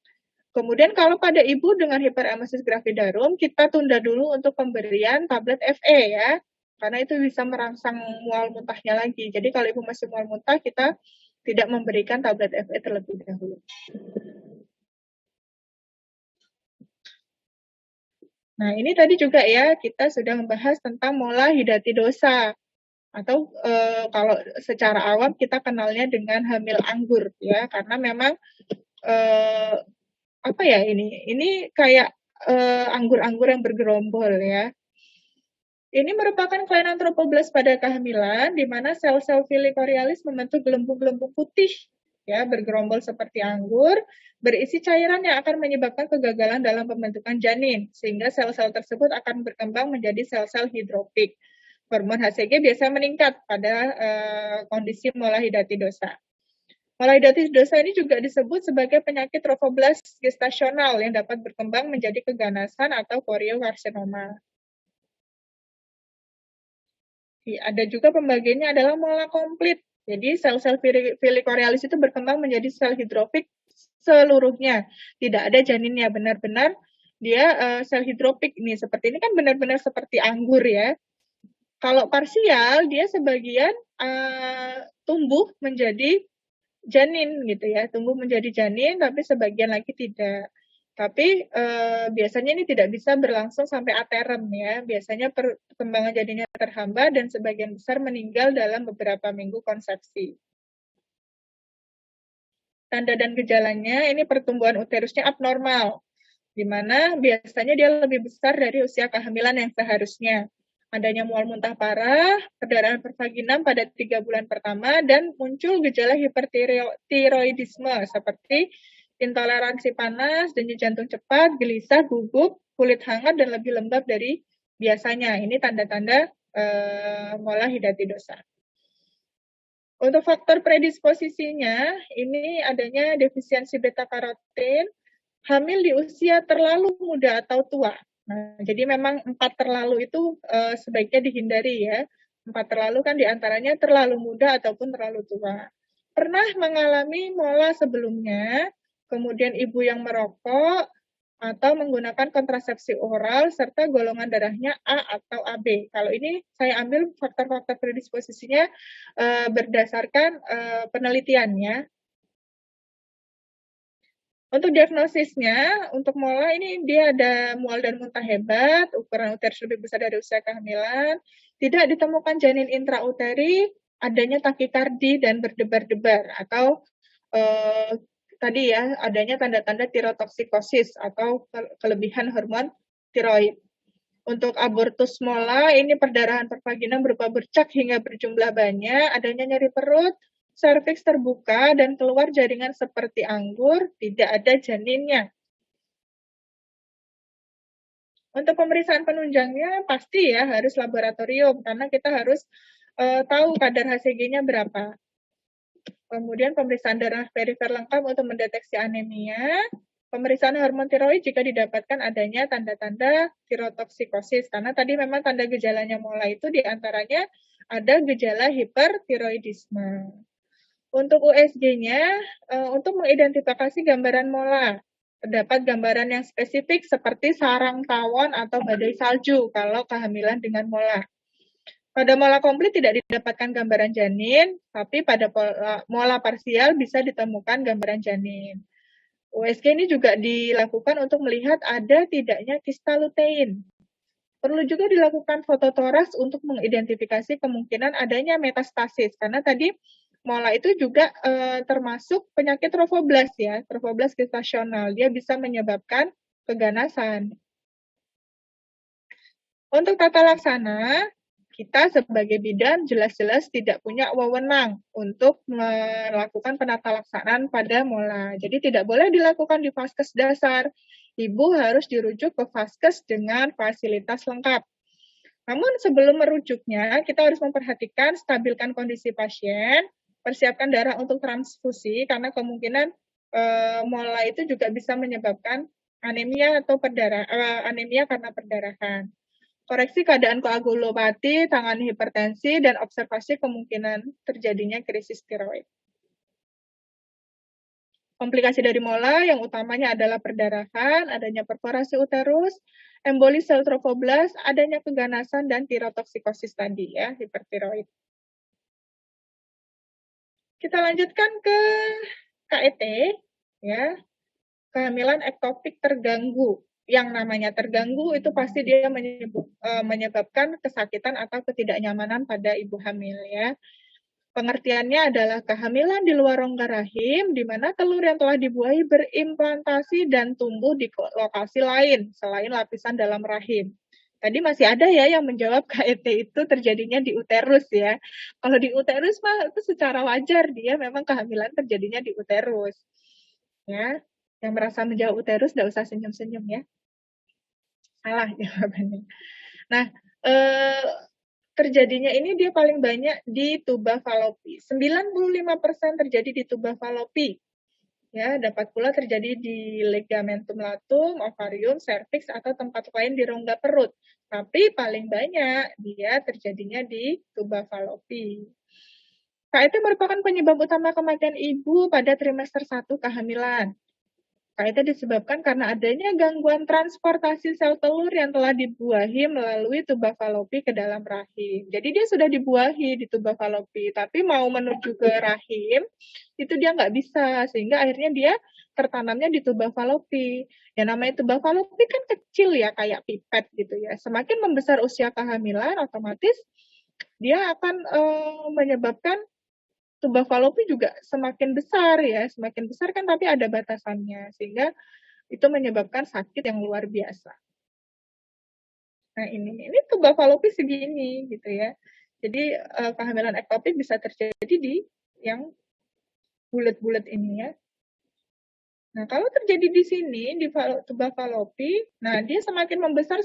Kemudian kalau pada ibu dengan hiperemesis gravidarum, kita tunda dulu untuk pemberian tablet FE ya, karena itu bisa merangsang mual muntahnya lagi. Jadi kalau ibu masih mual muntah, kita tidak memberikan tablet FE terlebih dahulu. Nah, ini tadi juga ya, kita sudah membahas tentang mola hidatidosa. Atau kalau secara awam kita kenalnya dengan hamil anggur ya, karena memang apa ya ini kayak anggur-anggur yang bergerombol ya. Ini merupakan kelainan tropoblas pada kehamilan, di mana sel-sel filicorialis membentuk gelembung-gelembung putih ya, bergerombol seperti anggur, berisi cairan yang akan menyebabkan kegagalan dalam pembentukan janin, sehingga sel-sel tersebut akan berkembang menjadi sel-sel hidrofik. Hormon HCG biasa meningkat pada kondisi mola hidatidosa. Mola hidatidosa ini juga disebut sebagai penyakit tropoblas gestasional yang dapat berkembang menjadi keganasan atau koriokarsinoma. Ada juga pembagiannya adalah mola komplit. Jadi sel-sel filicorialis itu berkembang menjadi sel hidrofik seluruhnya. Tidak ada janinnya, benar-benar dia sel hidrofik ini. Seperti ini kan benar-benar seperti anggur ya. Kalau parsial, dia sebagian tumbuh menjadi janin gitu ya, tumbuh menjadi janin, tapi sebagian lagi tidak. Tapi biasanya ini tidak bisa berlangsung sampai aterem ya. Biasanya perkembangan janinnya terhambat dan sebagian besar meninggal dalam beberapa minggu konsepsi. Tanda dan gejalanya, ini pertumbuhan uterusnya abnormal, di mana biasanya dia lebih besar dari usia kehamilan yang seharusnya. Adanya mual muntah parah, perdarahan pervaginam pada 3 bulan pertama, dan muncul gejala hipertiroidisme seperti intoleransi panas, denyut jantung cepat, gelisah, gugup, kulit hangat, dan lebih lembab dari biasanya. Ini tanda-tanda mola hidatidosa. Untuk faktor predisposisinya, ini adanya defisiensi beta-karotin, hamil di usia terlalu muda atau tua. Nah, jadi memang 4 terlalu itu sebaiknya dihindari ya. 4 terlalu kan diantaranya terlalu muda ataupun terlalu tua. Pernah mengalami mola sebelumnya, kemudian ibu yang merokok, atau menggunakan kontrasepsi oral serta golongan darahnya A atau AB. Kalau ini saya ambil faktor-faktor predisposisinya berdasarkan penelitiannya. Untuk diagnosisnya, untuk mola ini dia ada mual dan muntah hebat, ukuran uterus lebih besar dari usia kehamilan, tidak ditemukan janin intrauteri, adanya takikardi dan berdebar-debar, atau tadi ya, adanya tanda-tanda tirotoksikosis atau kelebihan hormon tiroid. Untuk abortus mola, ini perdarahan per vagina berupa bercak hingga berjumlah banyak, adanya nyeri perut, serviks terbuka, dan keluar jaringan seperti anggur, tidak ada janinnya. Untuk pemeriksaan penunjangnya, pasti ya harus laboratorium, karena kita harus tahu kadar HCG-nya berapa. Kemudian pemeriksaan darah perifer lengkap untuk mendeteksi anemia. Pemeriksaan hormon tiroid jika didapatkan adanya tanda-tanda tirotoksikosis. Karena tadi memang tanda gejalanya mola itu diantaranya ada gejala hipertiroidisme. Untuk USG-nya, untuk mengidentifikasi gambaran mola, terdapat gambaran yang spesifik seperti sarang tawon atau badai salju kalau kehamilan dengan mola. Pada mola komplit tidak didapatkan gambaran janin, tapi pada mola parsial bisa ditemukan gambaran janin. USG ini juga dilakukan untuk melihat ada tidaknya kista lutein. Perlu juga dilakukan fototoras untuk mengidentifikasi kemungkinan adanya metastasis, karena tadi mola itu juga termasuk penyakit trophoblast ya, trophoblast gestasional. Dia bisa menyebabkan keganasan. Untuk tata laksana, kita sebagai bidan jelas-jelas tidak punya wewenang untuk melakukan penata laksanaan pada mola. Jadi tidak boleh dilakukan di vaskes dasar. Ibu harus dirujuk ke vaskes dengan fasilitas lengkap. Namun sebelum merujuknya, kita harus memperhatikan stabilkan kondisi pasien, persiapkan darah untuk transfusi, karena kemungkinan mola itu juga bisa menyebabkan anemia atau anemia karena perdarahan. Koreksi keadaan koagulopati, tangani hipertensi, dan observasi kemungkinan terjadinya krisis tiroid. Komplikasi dari mola yang utamanya adalah perdarahan, adanya perforasi uterus, emboli sel trophoblast, adanya keganasan, dan tirotoksikosis tadi ya, hipertiroid. Kita lanjutkan ke KET, ya, kehamilan ektopik terganggu. Yang namanya terganggu itu pasti dia menyebabkan kesakitan atau ketidaknyamanan pada ibu hamil ya. Pengertiannya adalah kehamilan di luar rongga rahim di mana telur yang telah dibuahi berimplantasi dan tumbuh di lokasi lain selain lapisan dalam rahim. Tadi masih ada ya yang menjawab KET itu terjadinya di uterus ya. Kalau di uterus mah itu secara wajar dia memang kehamilan terjadinya di uterus. Ya, yang merasa menjauh uterus tidak usah senyum-senyum ya. Salah jawabannya. Nah, terjadinya ini dia paling banyak di tuba falopi. 95% terjadi di tuba falopi. Ya, dapat pula terjadi di ligamentum latum, ovarium, serviks, atau tempat lain di rongga perut. Tapi paling banyak dia terjadinya di tuba falopi. KET merupakan penyebab utama kematian ibu pada trimester 1 kehamilan. KET disebabkan karena adanya gangguan transportasi sel telur yang telah dibuahi melalui tuba falopi ke dalam rahim. Jadi dia sudah dibuahi di tuba falopi, tapi mau menuju ke rahim, itu dia nggak bisa, sehingga akhirnya dia tertanamnya di tuba falopi. Yang namanya tuba falopi kan kecil ya, kayak pipet gitu ya. Semakin membesar usia kehamilan, otomatis dia akan menyebabkan tuba falopi juga semakin besar ya, semakin besar kan tapi ada batasannya, sehingga itu menyebabkan sakit yang luar biasa. Nah ini tuba falopi segini gitu ya. Jadi kehamilan ektopik bisa terjadi di yang bulat-bulat ini ya. Nah kalau terjadi di sini di tuba falopi, nah dia semakin membesar,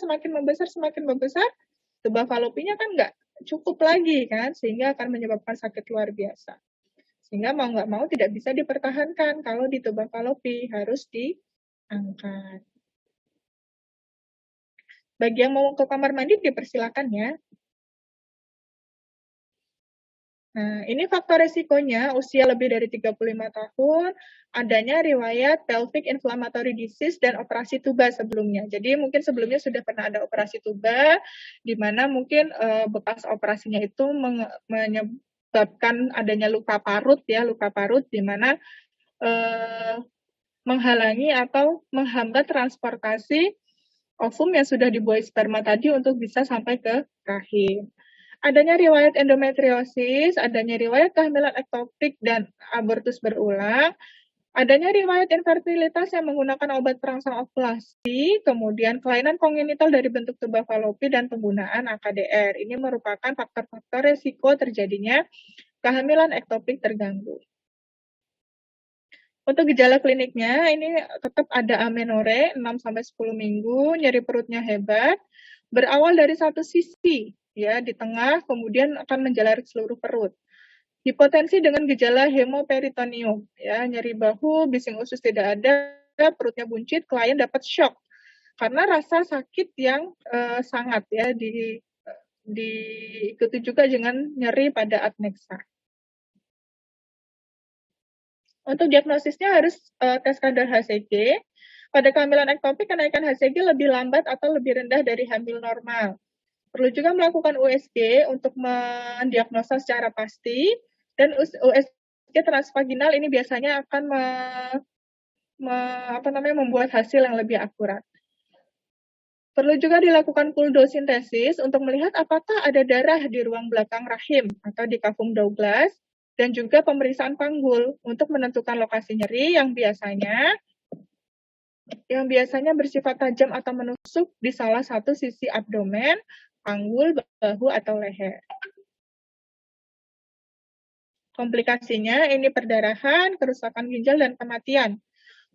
tuba falopinya kan nggak cukup lagi kan, sehingga akan menyebabkan sakit luar biasa. Sehingga mau nggak mau tidak bisa dipertahankan kalau di tuba falopi, harus diangkat. Bagi yang mau ke kamar mandi dipersilakan ya. Nah, ini faktor resikonya usia lebih dari 35 tahun, adanya riwayat pelvic inflammatory disease dan operasi tuba sebelumnya. Jadi mungkin sebelumnya sudah pernah ada operasi tuba, di mana mungkin bekas operasinya itu menyebabkan adanya luka parut ya, luka parut di mana menghalangi atau menghambat transportasi ovum yang sudah dibuai sperma tadi untuk bisa sampai ke rahim. Adanya riwayat endometriosis, adanya riwayat kehamilan ektopik dan abortus berulang, adanya riwayat infertilitas yang menggunakan obat perangsang ovulasi, kemudian kelainan kongenital dari bentuk tuba falopi dan penggunaan AKDR. Ini merupakan faktor-faktor resiko terjadinya kehamilan ektopik terganggu. Untuk gejala kliniknya, ini tetap ada amenore 6-10 minggu, nyeri perutnya hebat, berawal dari satu sisi, ya di tengah, kemudian akan menjalar ke seluruh perut. Hipotensi dengan gejala hemoperitonium, ya nyeri bahu, bising usus tidak ada, perutnya buncit, klien dapat shock karena rasa sakit yang sangat ya diikuti juga dengan nyeri pada adnexa. Untuk diagnosisnya harus tes kadar HCG. Pada kehamilan ektopik, kenaikan HCG lebih lambat atau lebih rendah dari hamil normal. Perlu juga melakukan USG untuk mendiagnosa secara pasti, dan USG transvaginal ini biasanya akan membuat hasil yang lebih akurat. Perlu juga dilakukan puldosintesis untuk melihat apakah ada darah di ruang belakang rahim atau di kafum Douglas, dan juga pemeriksaan panggul untuk menentukan lokasi nyeri yang biasanya bersifat tajam atau menusuk di salah satu sisi abdomen, panggul, bahu, atau leher. Komplikasinya ini perdarahan, kerusakan ginjal, dan kematian.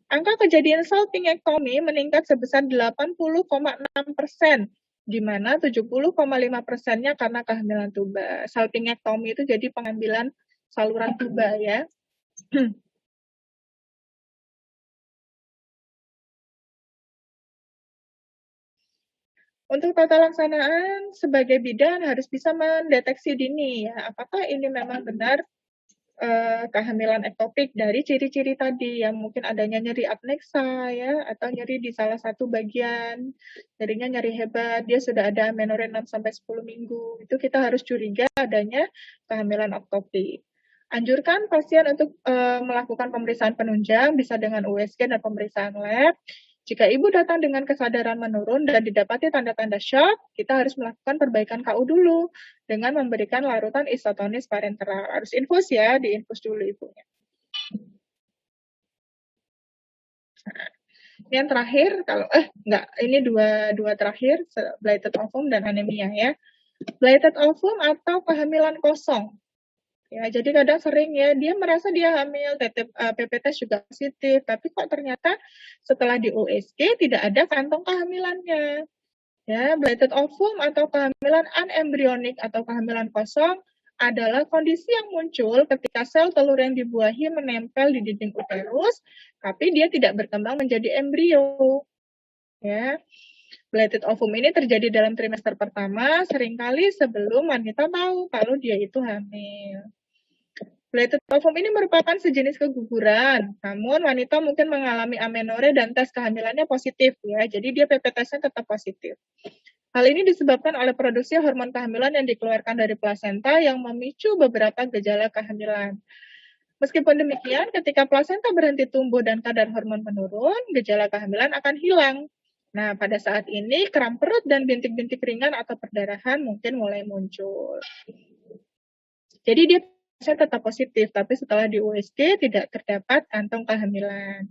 Angka kejadian salpingektomi meningkat sebesar 80,6%, di mana 70,5%-nya karena kehamilan tuba. Salpingektomi itu jadi pengambilan saluran tuba ya. Untuk tata laksanaan, sebagai bidan harus bisa mendeteksi dini ya, apakah ini memang benar kehamilan ektopik dari ciri-ciri tadi yang mungkin adanya nyeri adnexa ya, atau nyeri di salah satu bagian, nyerinya nyeri hebat, dia sudah ada amenorrhea 6-10 minggu, itu kita harus curiga adanya kehamilan ektopik. Anjurkan pasien untuk melakukan pemeriksaan penunjang, bisa dengan USG dan pemeriksaan lab. Jika ibu datang dengan kesadaran menurun dan didapati tanda-tanda shock, kita harus melakukan perbaikan KU dulu dengan memberikan larutan isotonis parenteral. Harus infus ya, diinfus dulu ibunya. Nah, yang terakhir, ini dua terakhir, blighted ovum dan anemia ya. Blighted ovum atau kehamilan kosong. Ya, jadi kadang sering ya, dia merasa dia hamil, PP test juga positif, tapi kok ternyata setelah di USG tidak ada kantong kehamilannya. Ya, blighted ovum atau kehamilan anembryonik atau kehamilan kosong adalah kondisi yang muncul ketika sel telur yang dibuahi menempel di dinding uterus, tapi dia tidak berkembang menjadi embrio. Ya. Blighted ovum ini terjadi dalam trimester pertama, seringkali sebelum wanita tahu kalau dia itu hamil. Blighted ovum ini merupakan sejenis keguguran, namun wanita mungkin mengalami amenorrhea dan tes kehamilannya positif ya, jadi dia PP-tesnya tetap positif. Hal ini disebabkan oleh produksi hormon kehamilan yang dikeluarkan dari plasenta yang memicu beberapa gejala kehamilan. Meskipun demikian, ketika plasenta berhenti tumbuh dan kadar hormon menurun, gejala kehamilan akan hilang. Nah, pada saat ini kram perut dan bintik-bintik ringan atau perdarahan mungkin mulai muncul. Jadi dia tetap positif, tapi setelah di USG tidak terdapat kantong kehamilan.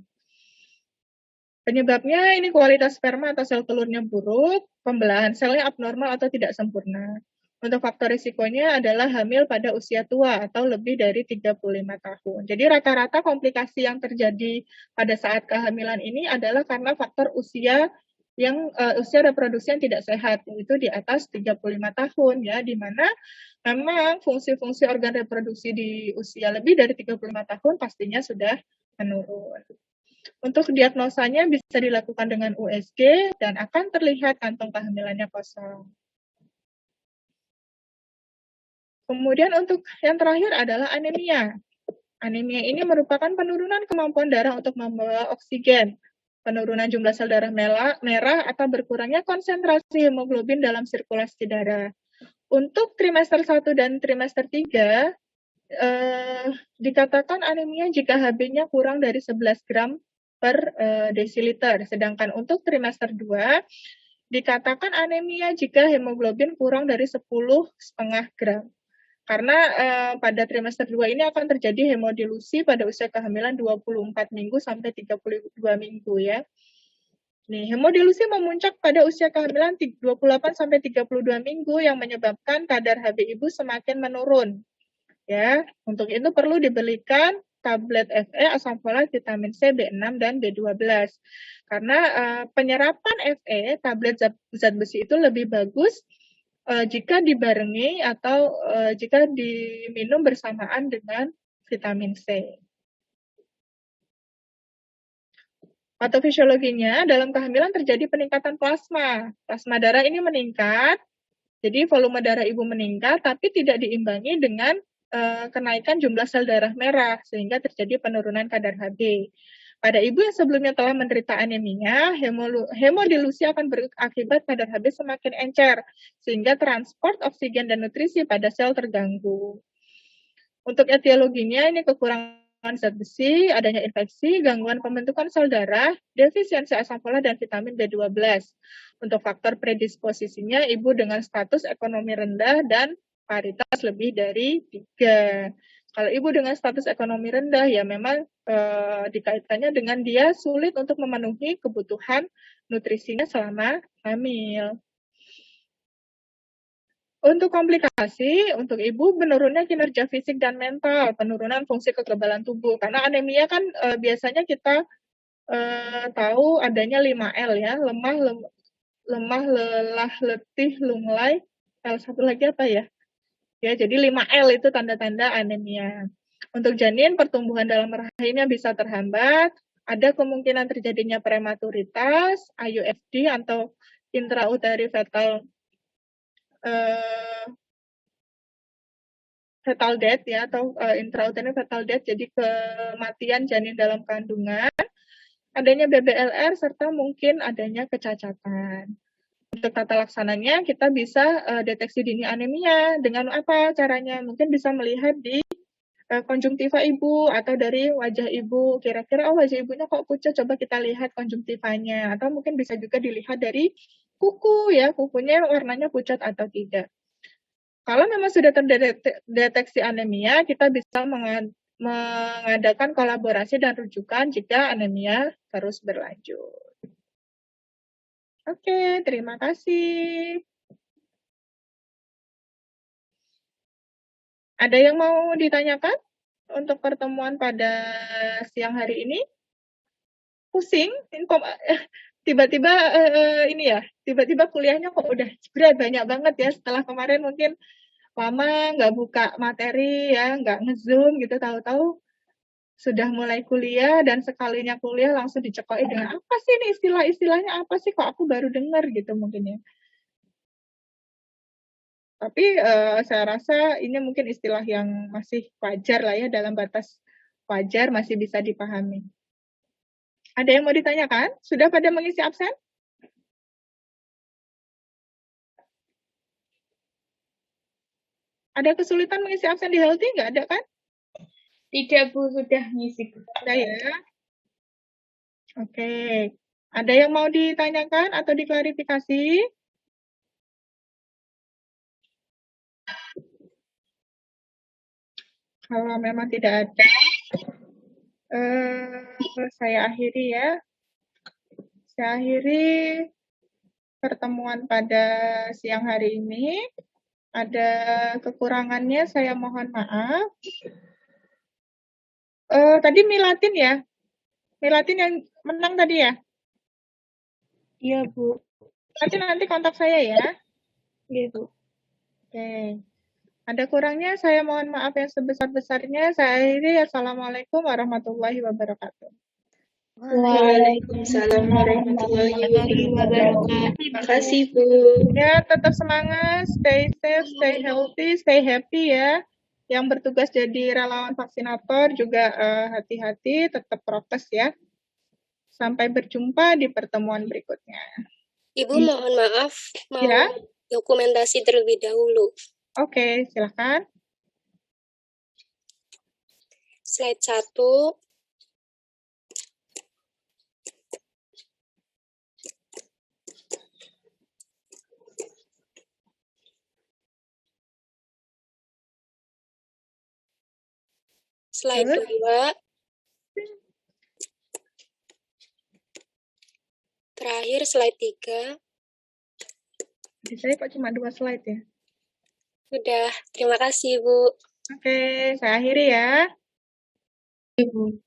Penyebabnya ini kualitas sperma atau sel telurnya buruk, pembelahan selnya abnormal atau tidak sempurna. Untuk faktor risikonya adalah hamil pada usia tua atau lebih dari 35 tahun. Jadi rata-rata komplikasi yang terjadi pada saat kehamilan ini adalah karena faktor usia reproduksi yang tidak sehat, yaitu di atas 35 tahun ya, di mana memang fungsi-fungsi organ reproduksi di usia lebih dari 35 tahun pastinya sudah menurun. Untuk diagnosanya bisa dilakukan dengan USG dan akan terlihat kantong kehamilannya kosong. Kemudian untuk yang terakhir adalah anemia. Anemia ini merupakan penurunan kemampuan darah untuk membawa oksigen, penurunan jumlah sel darah merah atau berkurangnya konsentrasi hemoglobin dalam sirkulasi darah. Untuk trimester 1 dan trimester 3, dikatakan anemia jika HB-nya kurang dari 11 gram per desiliter. Sedangkan untuk trimester 2, dikatakan anemia jika hemoglobin kurang dari 10,5 gram. Karena pada trimester 2 ini akan terjadi hemodilusi pada usia kehamilan 24 minggu sampai 32 minggu ya. Nih, hemodilusi memuncak pada usia kehamilan 28 sampai 32 minggu yang menyebabkan kadar HB ibu semakin menurun. Ya, untuk itu perlu dibelikan tablet Fe, asam folat, vitamin C, B6 dan B12. Karena penyerapan Fe, tablet zat besi itu lebih bagus jika dibarengi atau jika diminum bersamaan dengan vitamin C. Patofisiologinya, dalam kehamilan terjadi peningkatan plasma. Plasma darah ini meningkat, jadi volume darah ibu meningkat, tapi tidak diimbangi dengan kenaikan jumlah sel darah merah, sehingga terjadi penurunan kadar HB. Pada ibu yang sebelumnya telah menderita anemia, hemodilusi akan berakibat kadar HB semakin encer, sehingga transport oksigen dan nutrisi pada sel terganggu. Untuk etiologinya, ini kekurangan zat besi, adanya infeksi, gangguan pembentukan sel darah, defisiensi asam folat dan vitamin B12. Untuk faktor predisposisinya, ibu dengan status ekonomi rendah dan paritas lebih dari 3. Kalau ibu dengan status ekonomi rendah, ya memang dikaitkannya dengan dia sulit untuk memenuhi kebutuhan nutrisinya selama hamil. Untuk komplikasi, untuk ibu menurunnya kinerja fisik dan mental, penurunan fungsi kekebalan tubuh. Karena anemia kan biasanya kita tahu adanya 5L ya, lemah, lelah, letih, lunglai. Satu lagi apa ya? Ya, jadi 5L itu tanda-tanda anemia. Untuk janin, pertumbuhan dalam rahimnya bisa terhambat, ada kemungkinan terjadinya prematuritas, IUFD atau intrauterine fetal death ya, atau intrauterine fetal death, jadi kematian janin dalam kandungan, adanya BBLR, serta mungkin adanya kecacatan. Untuk tata laksananya, kita bisa deteksi dini anemia. Dengan apa caranya? Mungkin bisa melihat di konjungtiva ibu atau dari wajah ibu. Kira-kira, wajah ibunya kok pucat, coba kita lihat konjungtivanya. Atau mungkin bisa juga dilihat dari kuku ya, kukunya warnanya pucat atau tidak. Kalau memang sudah terdeteksi anemia, kita bisa mengadakan kolaborasi dan rujukan jika anemia terus berlanjut. Oke, terima kasih. Ada yang mau ditanyakan untuk pertemuan pada siang hari ini? Pusing? Tiba-tiba ini ya, tiba-tiba kuliahnya kok udah berat, banyak banget ya. Setelah kemarin mungkin lama nggak buka materi ya, nggak nge-zoom gitu, tahu-tahu sudah mulai kuliah dan sekalinya kuliah langsung dicekoki dengan apa sih ini istilah-istilahnya, apa sih kok aku baru dengar gitu mungkin ya. Tapi saya rasa ini mungkin istilah yang masih wajar lah ya, dalam batas wajar masih bisa dipahami. Ada yang mau ditanyakan? Sudah pada mengisi absen? Ada kesulitan mengisi absen di Healthy? Nggak ada kan? Tidak, Bu, sudah ngisi. Ada ya? Oke. Ada yang mau ditanyakan atau diklarifikasi? Kalau memang tidak ada, saya akhiri ya. Saya akhiri pertemuan pada siang hari ini. Ada kekurangannya, saya mohon maaf. Tadi Milatin ya? Milatin yang menang tadi ya? Iya, Bu. Nanti kontak saya ya. Iya, Bu. Oke. Ada kurangnya, saya mohon maaf yang sebesar-besarnya. Saya akhiri. Assalamualaikum warahmatullahi wabarakatuh. Waalaikumsalam warahmatullahi wabarakatuh. Terima kasih, Bu. Ya, tetap semangat, stay safe, stay healthy, stay happy ya. Yang bertugas jadi relawan vaksinator juga hati-hati, tetap prokes ya. Sampai berjumpa di pertemuan berikutnya. Ibu mohon maaf, mau Ya. dokumentasi terlebih dahulu. Oke, silakan. Slide 1. Slide 2. Terakhir slide 3. Di saya kok cuma 2 slide ya? Sudah, terima kasih, Bu. Oke, saya akhiri ya. Ibu.